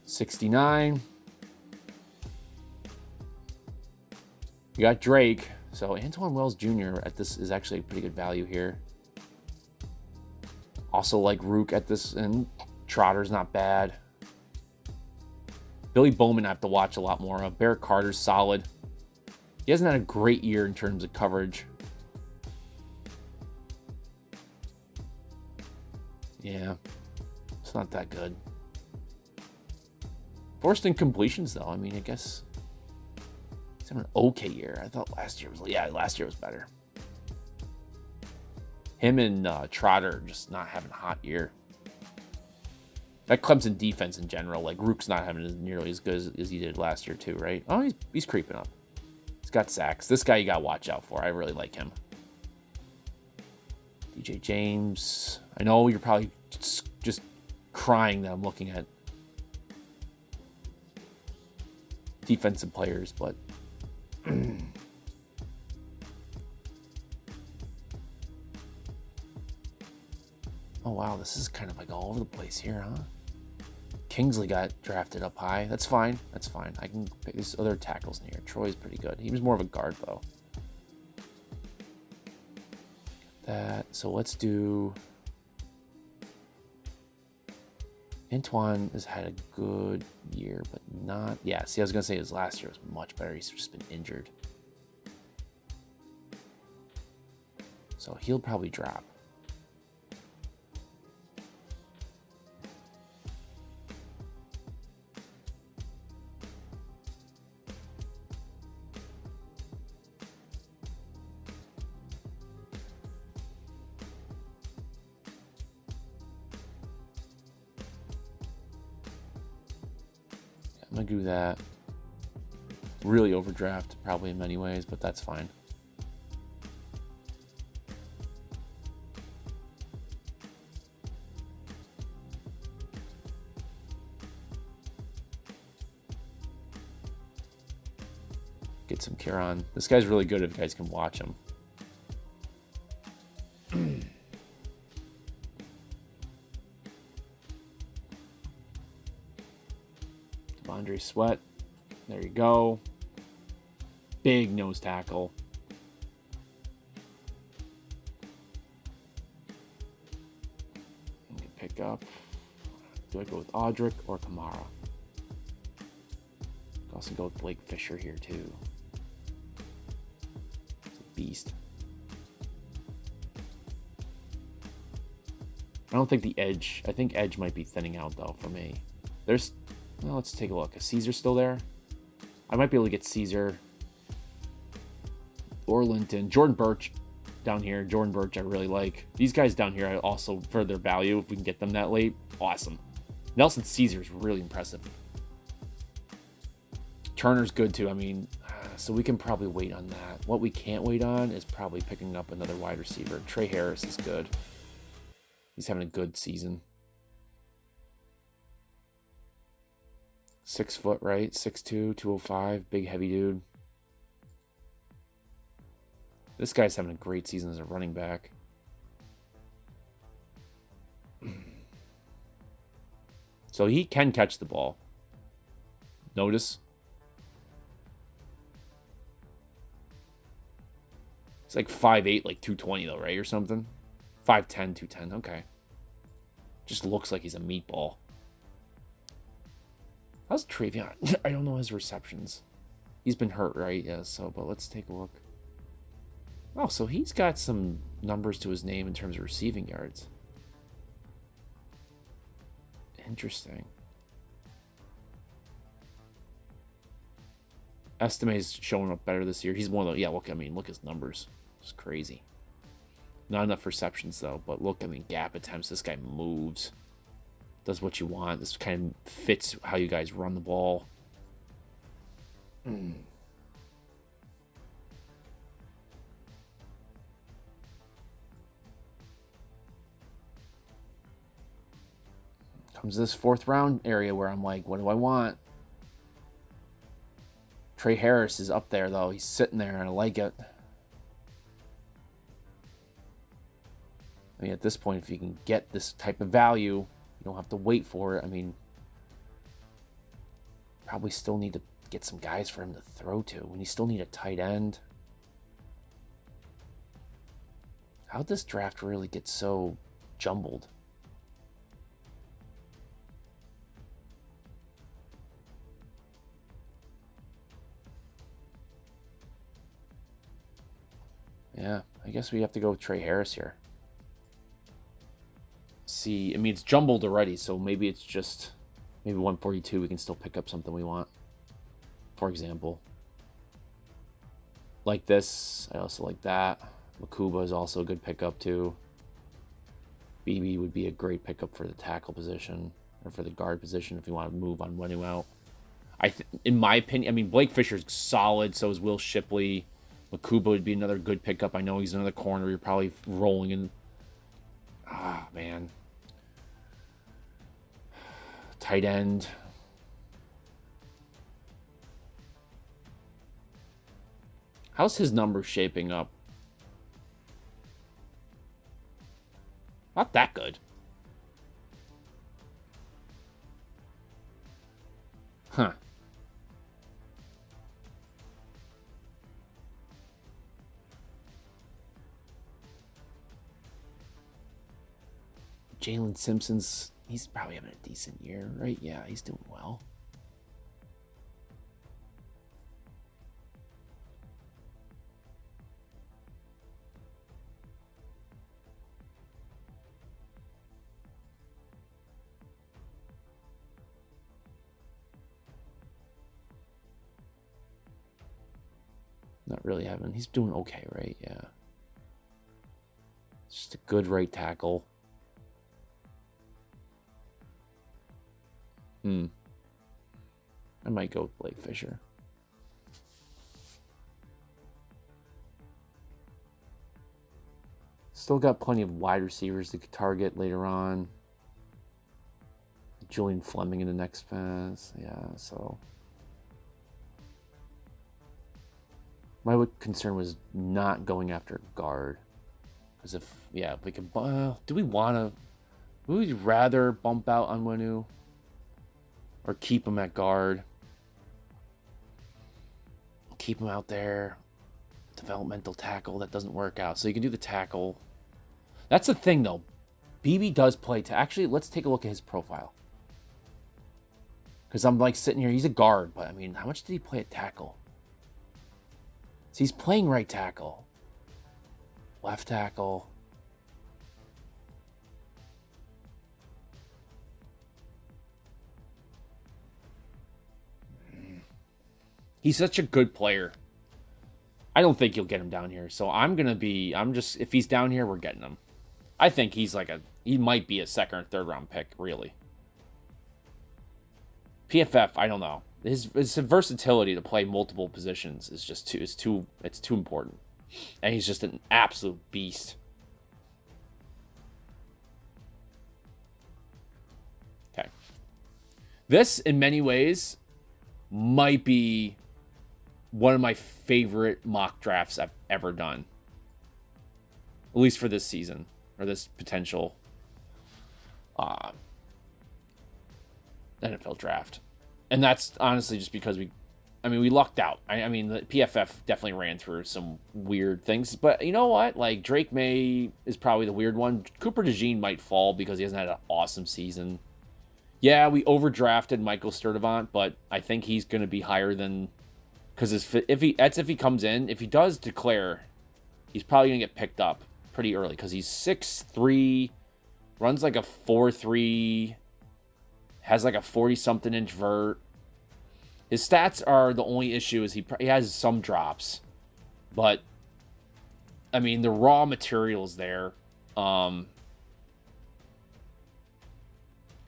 S1: 69. You got Drake. So Antoine Wells Jr. at this is actually a pretty good value here. Also like Rook at this, and Trotter's not bad. Billy Bowman I have to watch a lot more of. Barrett Carter's solid. He hasn't had a great year in terms of coverage. Yeah, it's not that good. Forced incompletions, though. I mean, I guess he's having an okay year. I thought last year was better. Him and Trotter just not having a hot year. That Clemson defense in general, like Rook's not having nearly as good as he did last year too, right? Oh, he's creeping up. He's got sacks. This guy you got to watch out for. I really like him. DJ James. I know you're probably just crying that I'm looking at defensive players, but oh wow, this is kind of like all over the place here, huh? Kingsley got drafted up high. That's fine. I can pick these other tackles in here. Troy's pretty good. He was more of a guard though. So let's do. Antoine has had a good year, but not. Yeah, see, I was gonna say his last year was much better. He's just been injured, so he'll probably drop. I'm gonna do that. Really overdraft, probably in many ways, but that's fine. Get some Kieran. This guy's really good if you guys can watch him. Andre Sweat. There you go. Big nose tackle. Pick up. Do I go with Audric or Kamara? I'll also go with Blake Fisher here too. It's a beast. I don't think the edge. I think edge might be thinning out though for me. There's. Well, let's take a look. Is Caesar still there? I might be able to get Caesar or Linton. Jordan Birch down here. Jordan Birch I really like. These guys down here I also, for their value, if we can get them that late, awesome. Nelson Caesar is really impressive. Turner's good too. I mean, so we can probably wait on that. What we can't wait on is probably picking up another wide receiver. Trey Harris is good. He's having a good season. 6 foot, right? 6'2", 205, big heavy dude. This guy's having a great season as a running back. So he can catch the ball. Notice. It's like 5'8", like 220 though, right? Or something. 5'10", 210. Okay. Just looks like he's a meatball. How's Travion? I don't know his receptions. He's been hurt, right? Yeah, so, but let's take a look. Oh, so he's got some numbers to his name in terms of receiving yards. Interesting. Estime's showing up better this year. He's one of the, yeah, look, I mean, look at his numbers. It's crazy. Not enough receptions, though, but look, I mean, gap attempts. This guy moves. Does what you want. This kind of fits how you guys run the ball. Comes this 4th round area where I'm like, what do I want? Trey Harris is up there, though. He's sitting there, and I like it. I mean, at this point, if you can get this type of value, you don't have to wait for it. I mean, probably still need to get some guys for him to throw to. And you still need a tight end. How'd this draft really get so jumbled? Yeah, I guess we have to go with Trey Harris here. See, I mean, it's jumbled already, so maybe it's just, maybe 142, we can still pick up something we want. For example. Like this, I also like that. Makuba is also a good pickup too. BB would be a great pickup for the tackle position, or for the guard position if you want to move on when out. In my opinion, I mean, Blake Fisher's solid, so is Will Shipley. Makuba would be another good pickup. I know he's another corner. You're probably rolling in. Ah, man. Tight end. How's his numbers shaping up? Not that good. Huh. Jalen Simpson's, he's probably having a decent year, right? Yeah, he's doing well. Not really having, he's doing okay, right? Yeah. Just a good right tackle. I might go with Blake Fisher. Still got plenty of wide receivers to target later on. Julian Fleming in the next pass. Yeah, so. My concern was not going after guard. Because if we can... do we want to... Would we rather bump out on Wanu? Or keep him at guard? Keep him out there. Developmental tackle. That doesn't work out. So you can do the tackle. That's the thing, though. BB does play... Actually, let's take a look at his profile. Because I'm like sitting here. He's a guard. But, I mean, how much did he play at tackle? So he's playing right tackle. Left tackle. He's such a good player. I don't think you'll get him down here. So if he's down here, we're getting him. I think he might be a second or third round pick, really. PFF, I don't know. His versatility to play multiple positions is just too important. And he's just an absolute beast. Okay. This, in many ways, might be one of my favorite mock drafts I've ever done. At least for this season. Or this potential NFL draft. And that's honestly just because we lucked out. I mean, the PFF definitely ran through some weird things. But you know what? Like, Drake May is probably the weird one. Cooper DeJean might fall because he hasn't had an awesome season. Yeah, we overdrafted Michael Sturdivant, but I think he's going to be higher than... Because if he comes in, if he does declare, he's probably going to get picked up pretty early. Because he's 6'3", runs like a 4'3", has like a 40-something inch vert. His stats are the only issue is he has some drops. But, I mean, the raw material's there. It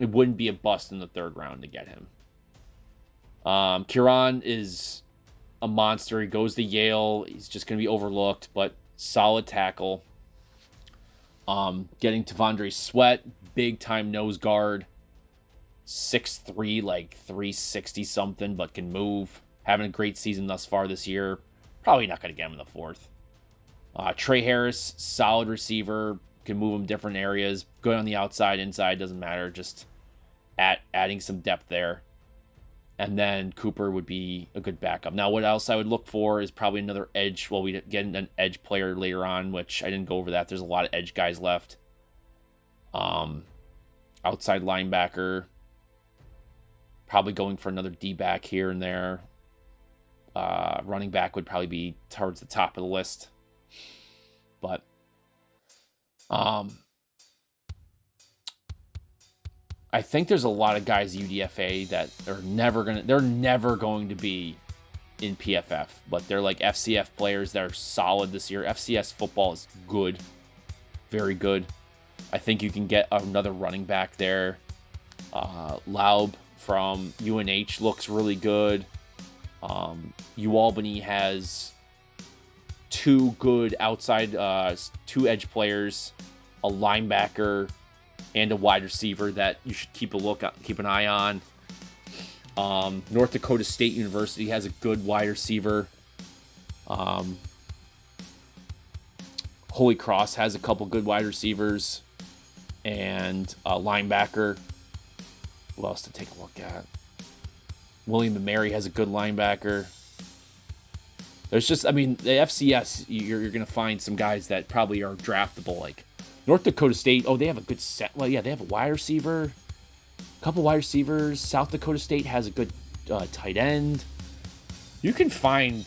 S1: wouldn't be a bust in the third round to get him. Kieran is a monster. He goes to Yale. He's just going to be overlooked, but solid tackle. Getting Tavondre Sweat, big-time nose guard. 6'3", like 360 something, but can move. Having a great season thus far this year. Probably not going to get him in the fourth. Trey Harris, solid receiver. Can move him different areas. Good on the outside, inside, doesn't matter. Just adding some depth there. And then Cooper would be a good backup. Now, what else I would look for is probably another edge. Well, we get an edge player later on, which I didn't go over that. There's a lot of edge guys left. Outside linebacker. Probably going for another D-back here and there. Running back would probably be towards the top of the list. But I think there's a lot of guys UDFA that they're never going to be in PFF, but they're like FCF players that are solid this year. FCS football is good. Very good. I think you can get another running back there. Laub from UNH looks really good. UAlbany has two good outside, two edge players, a linebacker, and a wide receiver that you should keep an eye on. North Dakota State University has a good wide receiver. Holy Cross has a couple good wide receivers and a linebacker. Who else to take a look at? William & Mary has a good linebacker. There's just, the FCS, you're going to find some guys that probably are draftable. Like North Dakota State, they have a good set. Well, yeah, they have a wide receiver, a couple wide receivers. South Dakota State has a good tight end. You can find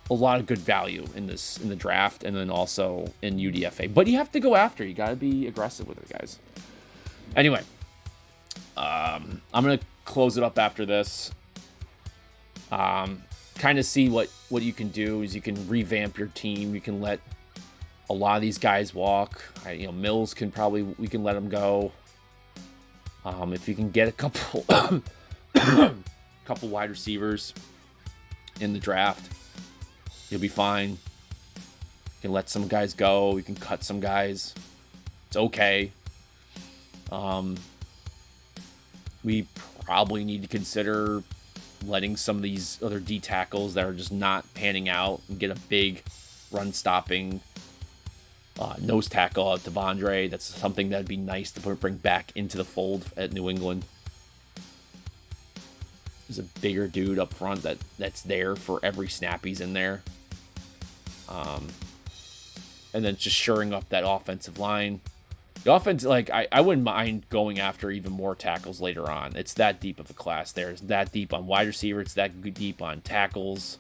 S1: a lot of good value in the draft and then also in UDFA. But you have to go after. You got to be aggressive with it, guys. Anyway, I'm going to close it up after this. Kind of see what you can do is you can revamp your team. You can let a lot of these guys walk. Mills we can let him go. If you can get a couple couple wide receivers in the draft, you'll be fine. You can let some guys go. You can cut some guys. It's okay. We probably need to consider letting some of these other D tackles that are just not panning out and get a big run stopping nose tackle at Devondre. That's something that'd be nice to bring back into the fold at New England. There's a bigger dude up front that's there for every snap he's in there. And then just shoring up that offensive line. The offense, like, I wouldn't mind going after even more tackles later on. It's that deep of a class there. It's that deep on wide receiver. It's that deep on tackles.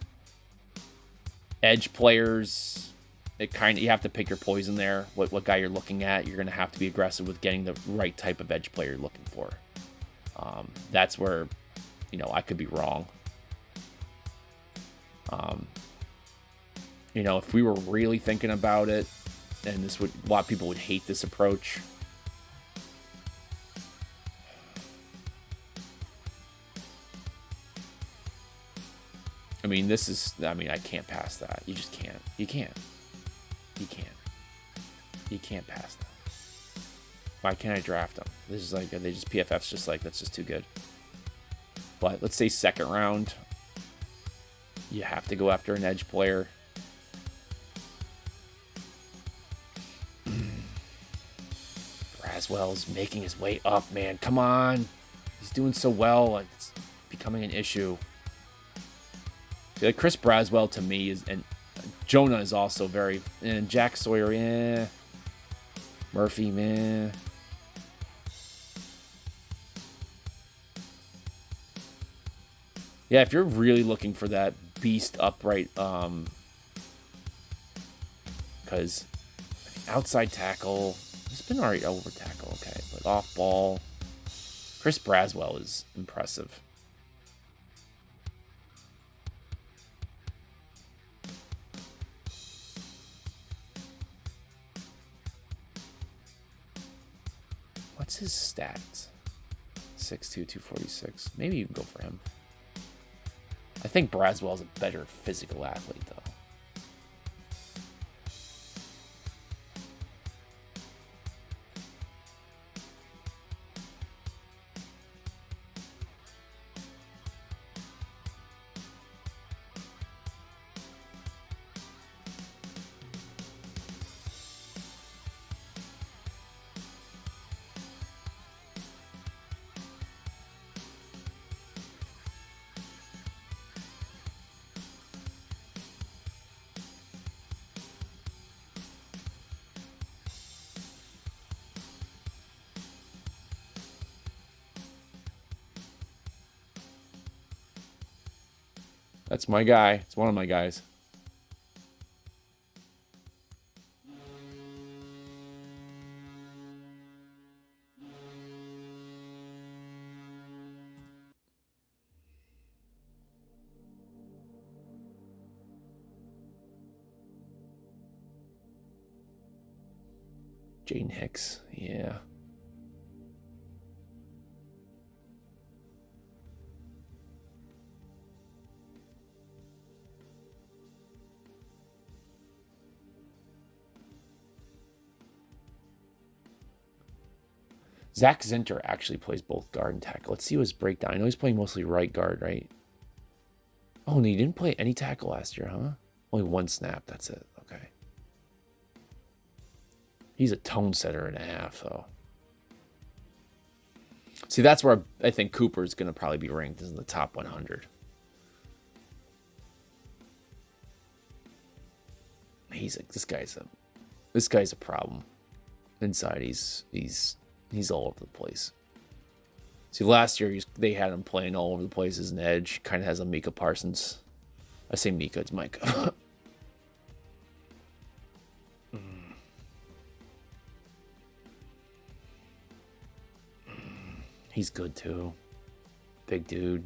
S1: Edge players, you have to pick your poison there. What guy you're looking at. You're going to have to be aggressive with getting the right type of edge player you're looking for. That's where, I could be wrong. If we were really thinking about it, and a lot of people would hate this approach. I can't pass that. You just can't. You can't pass that. Why can't I draft them? This is they just PFF's just that's just too good. But let's say second round, you have to go after an edge player. Braswell's making his way up, man. Come on. He's doing so well. It's becoming an issue. Chris Braswell to me and Jonah is also very, and Jack Sawyer, yeah. Murphy, man. Yeah, if you're really looking for that beast upright, because outside tackle, he's been already over tackle, okay, but off ball, Chris Braswell is impressive. What's his stats? 6'2", 246. Maybe you can go for him. I think Braswell's a better physical athlete, though. That's my guy. It's one of my guys. Jaden Hicks. Yeah. Zach Zinter actually plays both guard and tackle. Let's see his breakdown. I know he's playing mostly right guard, right? Oh, and he didn't play any tackle last year, huh? Only one snap. That's it. Okay. He's a tone setter and a half, though. See, that's where I think Cooper's going to probably be ranked in the top 100. This guy's a problem. Inside, he's all over the place. See, last year they had him playing all over the place as an edge. Kind of has a Micah Parsons. I say Micah, it's Micah. He's good too. Big dude.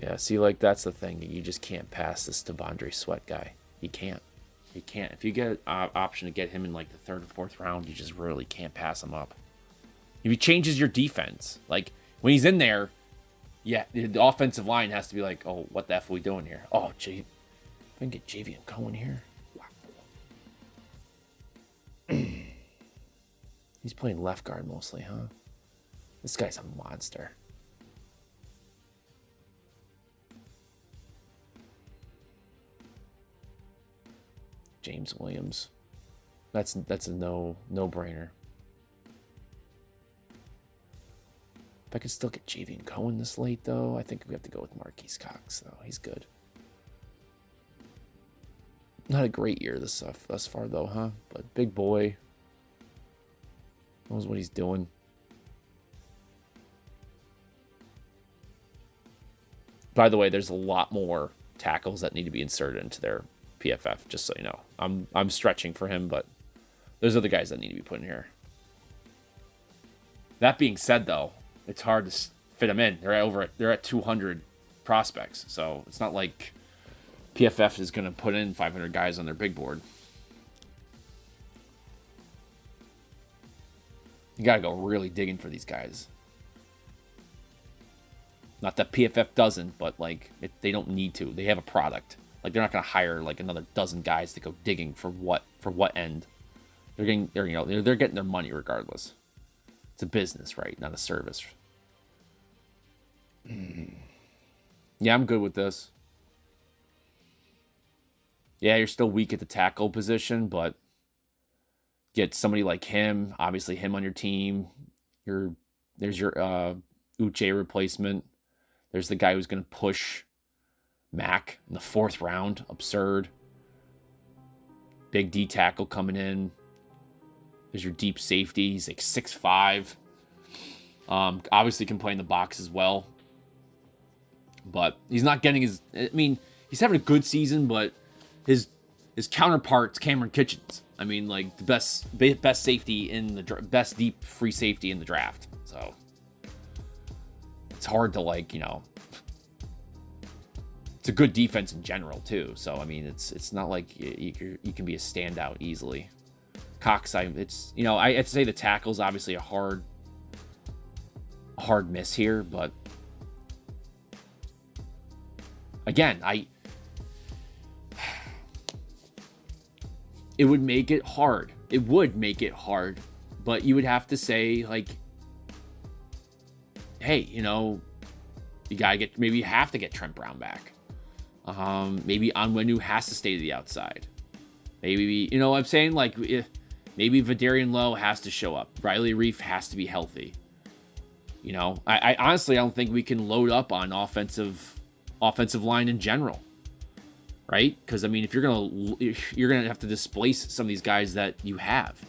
S1: Yeah, see, that's the thing. You just can't pass this Devondre Sweat guy. You can't. You can't. If you get an option to get him in the third or fourth round, you just really can't pass him up. If he changes your defense, when he's in there, yeah, the offensive line has to be oh, what the F are we doing here? Oh, gee, if I can get JV and Cohen here. Wow. He's playing left guard mostly, huh? This guy's a monster. James Williams. That's a no-brainer. If I could still get Javian Cohen this late, though, I think we have to go with Marquise Cox, though. He's good. Not a great year thus far, though, huh? But big boy. Knows what he's doing. By the way, there's a lot more tackles that need to be inserted into their PFF, just so you know. I'm stretching for him, but there's other guys that need to be put in here. That being said, though, it's hard to fit them in. They're at 200 prospects, so it's not like PFF is going to put in 500 guys on their big board. You got to go really digging for these guys. Not that PFF doesn't, but like they don't need to. They have a product. Like they're not going to hire like another dozen guys to go digging for what end. They're getting their money regardless. It's a business, right? Not a service. Yeah, I'm good with this. Yeah, you're still weak at the tackle position, but get somebody like him, obviously him on your team. There's your Uche replacement. There's the guy who's going to push Mac in the 4th round. Absurd. Big D tackle coming in. There's your deep safety. He's like 6'5". Obviously can play in the box as well. But he's not getting his... I mean, he's having a good season, but his counterpart's Cameron Kitchens. I mean, like the best safety in the best deep free safety in the draft. So it's hard to like, it's a good defense in general too. So I mean, it's not like you can be a standout easily. Cox, I'd say the tackle's obviously a hard miss here, but again, it would make it hard. It would make it hard, but you would have to say like, hey, you gotta maybe you have to get Trent Brown back. Maybe Onwenu has to stay to the outside. Maybe, what I'm saying? Like, maybe Vidarian Lowe has to show up. Riley Reef has to be healthy. I honestly, I don't think we can load up on offensive line in general. Right? Because, I mean, if you're gonna have to displace some of these guys that you have.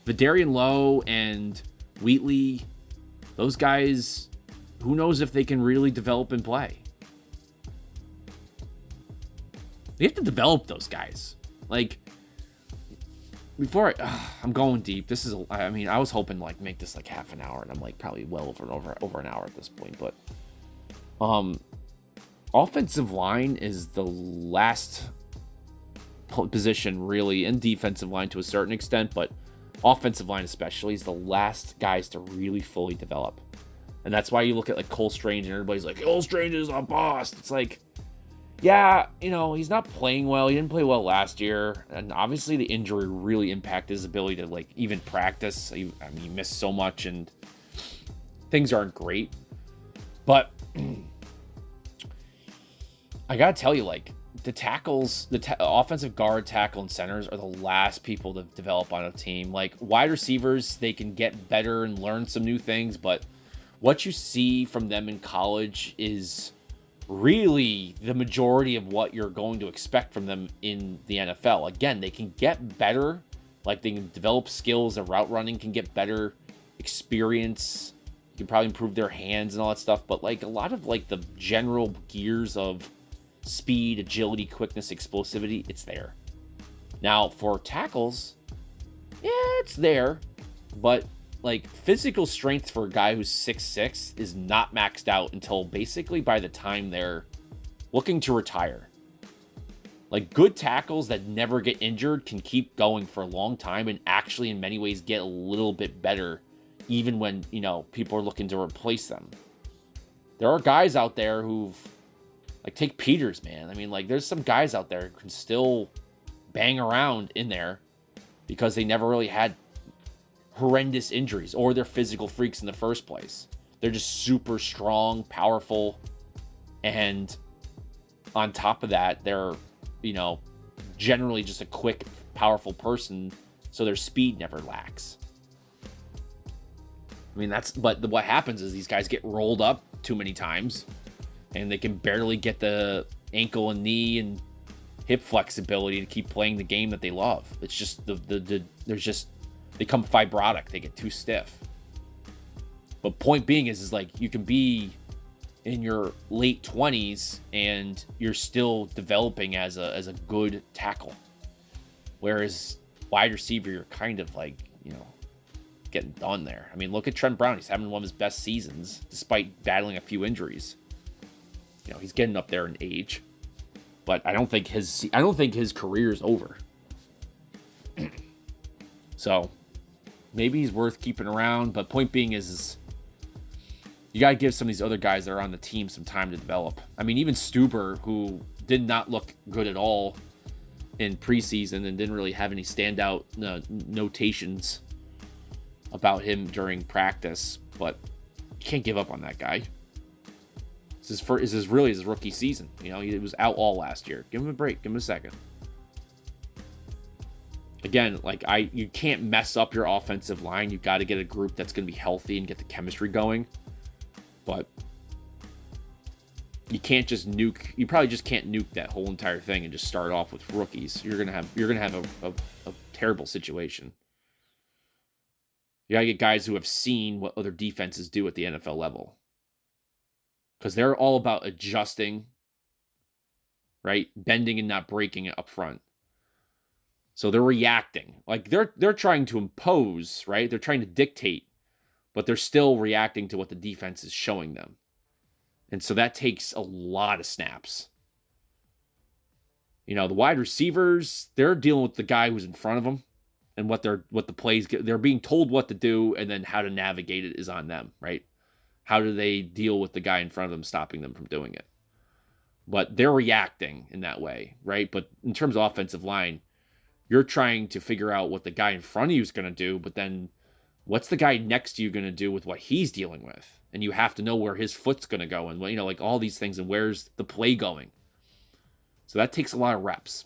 S1: Vidarian Lowe and Wheatley, those guys, who knows if they can really develop and play. We have to develop those guys. Like, before I'm going deep. I was hoping like make this like half an hour, and I'm like probably well over an hour at this point. But offensive line is the last position really, and defensive line to a certain extent, but offensive line especially is the last guys to really fully develop. And that's why you look at like Cole Strange and everybody's like, Cole Strange is a boss. It's like, yeah, he's not playing well. He didn't play well last year. And obviously the injury really impacted his ability to like even practice. He missed so much and things aren't great. But I got to tell you, like the tackles, offensive guard, tackle, and centers are the last people to develop on a team. Like wide receivers, they can get better and learn some new things. But what you see from them in college is really the majority of what you're going to expect from them in the NFL. Again, they can get better, like they can develop skills, their route running can get better, experience, you can probably improve their hands and all that stuff, but like a lot of like the general gears of speed, agility, quickness, explosivity, it's there. Now, for tackles, yeah, it's there, but like physical strength for a guy who's 6'6" is not maxed out until basically by the time they're looking to retire. Like good tackles that never get injured can keep going for a long time and actually in many ways get a little bit better even when, people are looking to replace them. There are guys out there who've like take Peters, man. I mean, like there's some guys out there who can still bang around in there because they never really had horrendous injuries, or they're physical freaks in the first place. They're just super strong, powerful, and on top of that, they're, generally just a quick, powerful person, so their speed never lacks. I mean, but what happens is these guys get rolled up too many times, and they can barely get the ankle and knee and hip flexibility to keep playing the game that they love. It's just they become fibrotic. They get too stiff. But point being is like, you can be in your late 20s and you're still developing as a good tackle. Whereas wide receiver, you're kind of like, getting done there. I mean, look at Trent Brown. He's having one of his best seasons despite battling a few injuries. He's getting up there in age, but I don't think his career is over. So maybe he's worth keeping around, but point being is you got to give some of these other guys that are on the team some time to develop. I mean, even Stuber, who did not look good at all in preseason and didn't really have any standout notations about him during practice, but you can't give up on that guy. This is really his rookie season. He was out all last year. Give him a break. Give him a second. Again, you can't mess up your offensive line. You've got to get a group that's going to be healthy and get the chemistry going. But you can't just nuke. You probably just can't nuke that whole entire thing and just start off with rookies. You're gonna have a terrible situation. You gotta get guys who have seen what other defenses do at the NFL level, because they're all about adjusting, right? Bending and not breaking it up front. So they're reacting. Like they're trying to impose, right? They're trying to dictate, but they're still reacting to what the defense is showing them. And so that takes a lot of snaps. The wide receivers, they're dealing with the guy who's in front of them and what the plays, they're being told what to do, and then how to navigate it is on them, right? How do they deal with the guy in front of them, stopping them from doing it? But they're reacting in that way, right? But in terms of offensive line, you're trying to figure out what the guy in front of you is going to do, but then what's the guy next to you going to do with what he's dealing with? And you have to know where his foot's going to go, and like all these things, and where's the play going. So that takes a lot of reps.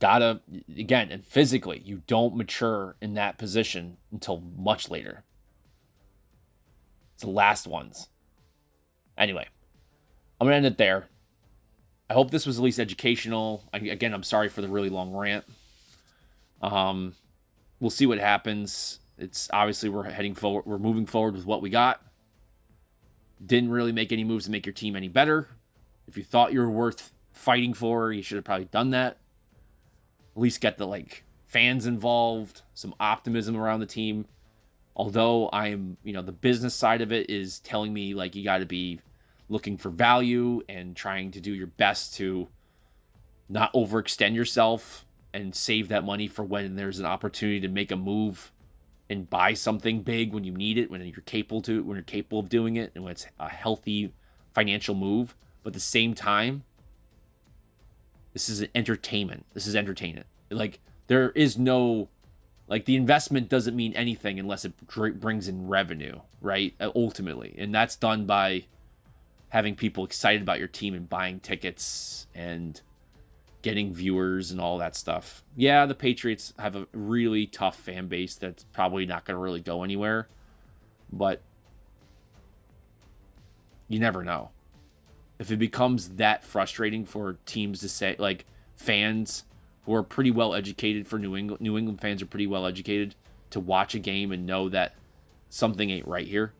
S1: Again, and physically, you don't mature in that position until much later. It's the last ones. Anyway, I'm going to end it there. I hope this was at least educational. Again, I'm sorry for the really long rant. We'll see what happens. It's obviously we're heading forward. We're moving forward with what we got. Didn't really make any moves to make your team any better. If you thought you were worth fighting for, you should have probably done that. At least get the fans involved, some optimism around the team. Although I'm, the business side of it is telling me you got to be looking for value and trying to do your best to not overextend yourself and save that money for when there's an opportunity to make a move and buy something big when you need it, when you're capable of doing it, and when it's a healthy financial move. But at the same time, this is entertainment. This is entertainment. There is no, the investment doesn't mean anything unless it brings in revenue, right? Ultimately. And that's done by having people excited about your team and buying tickets and getting viewers and all that stuff. Yeah, the Patriots have a really tough fan base that's probably not going to really go anywhere. But you never know. If it becomes that frustrating for teams to say, fans who are pretty well educated, for New England fans are pretty well educated, to watch a game and know that something ain't right here,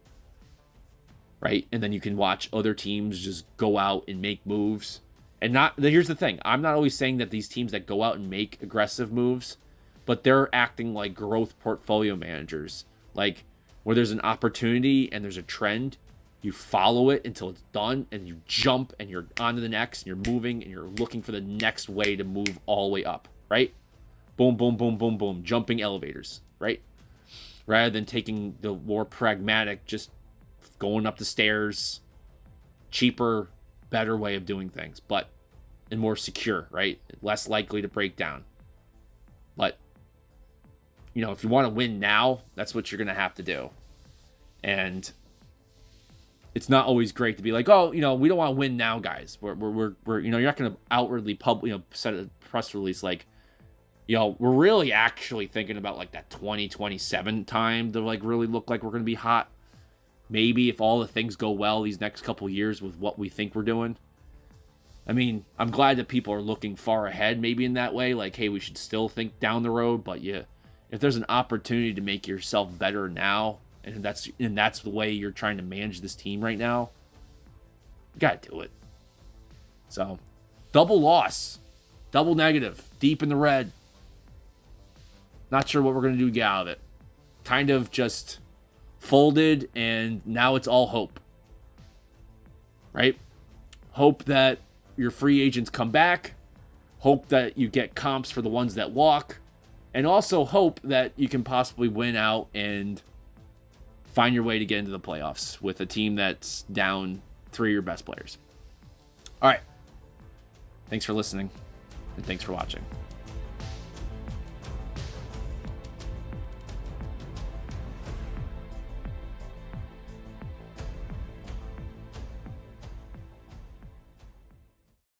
S1: right? And then you can watch other teams just go out and make moves. And here's the thing. I'm not always saying that these teams that go out and make aggressive moves, but they're acting like growth portfolio managers. Where there's an opportunity and there's a trend, you follow it until it's done, and you jump, and you're on to the next, and you're moving, and you're looking for the next way to move all the way up, right? Boom, boom, boom, boom, boom. Jumping elevators, right? Rather than taking the more pragmatic, just going up the stairs, cheaper, better way of doing things, and more secure, right? Less likely to break down. But if you want to win now, that's what you're going to have to do. And it's not always great to be like, oh, we don't want to win now, guys. We're you're not going to outwardly set a press release like, we're really actually thinking about like that 2027 time to like really look like we're going to be hot. Maybe if all the things go well these next couple years with what we think we're doing. I mean, I'm glad that people are looking far ahead maybe in that way. Like, hey, we should still think down the road. But yeah, if there's an opportunity to make yourself better now, and that's the way you're trying to manage this team right now, you got to do it. So, double loss. Double negative. Deep in the red. Not sure what we're going to do to get out of it. Kind of just folded, and now it's all hope. Right? Hope that your free agents come back. Hope that you get comps for the ones that walk. And also hope that you can possibly win out and find your way to get into the playoffs with a team that's down 3 of your best players. All right. Thanks for listening, and thanks for watching.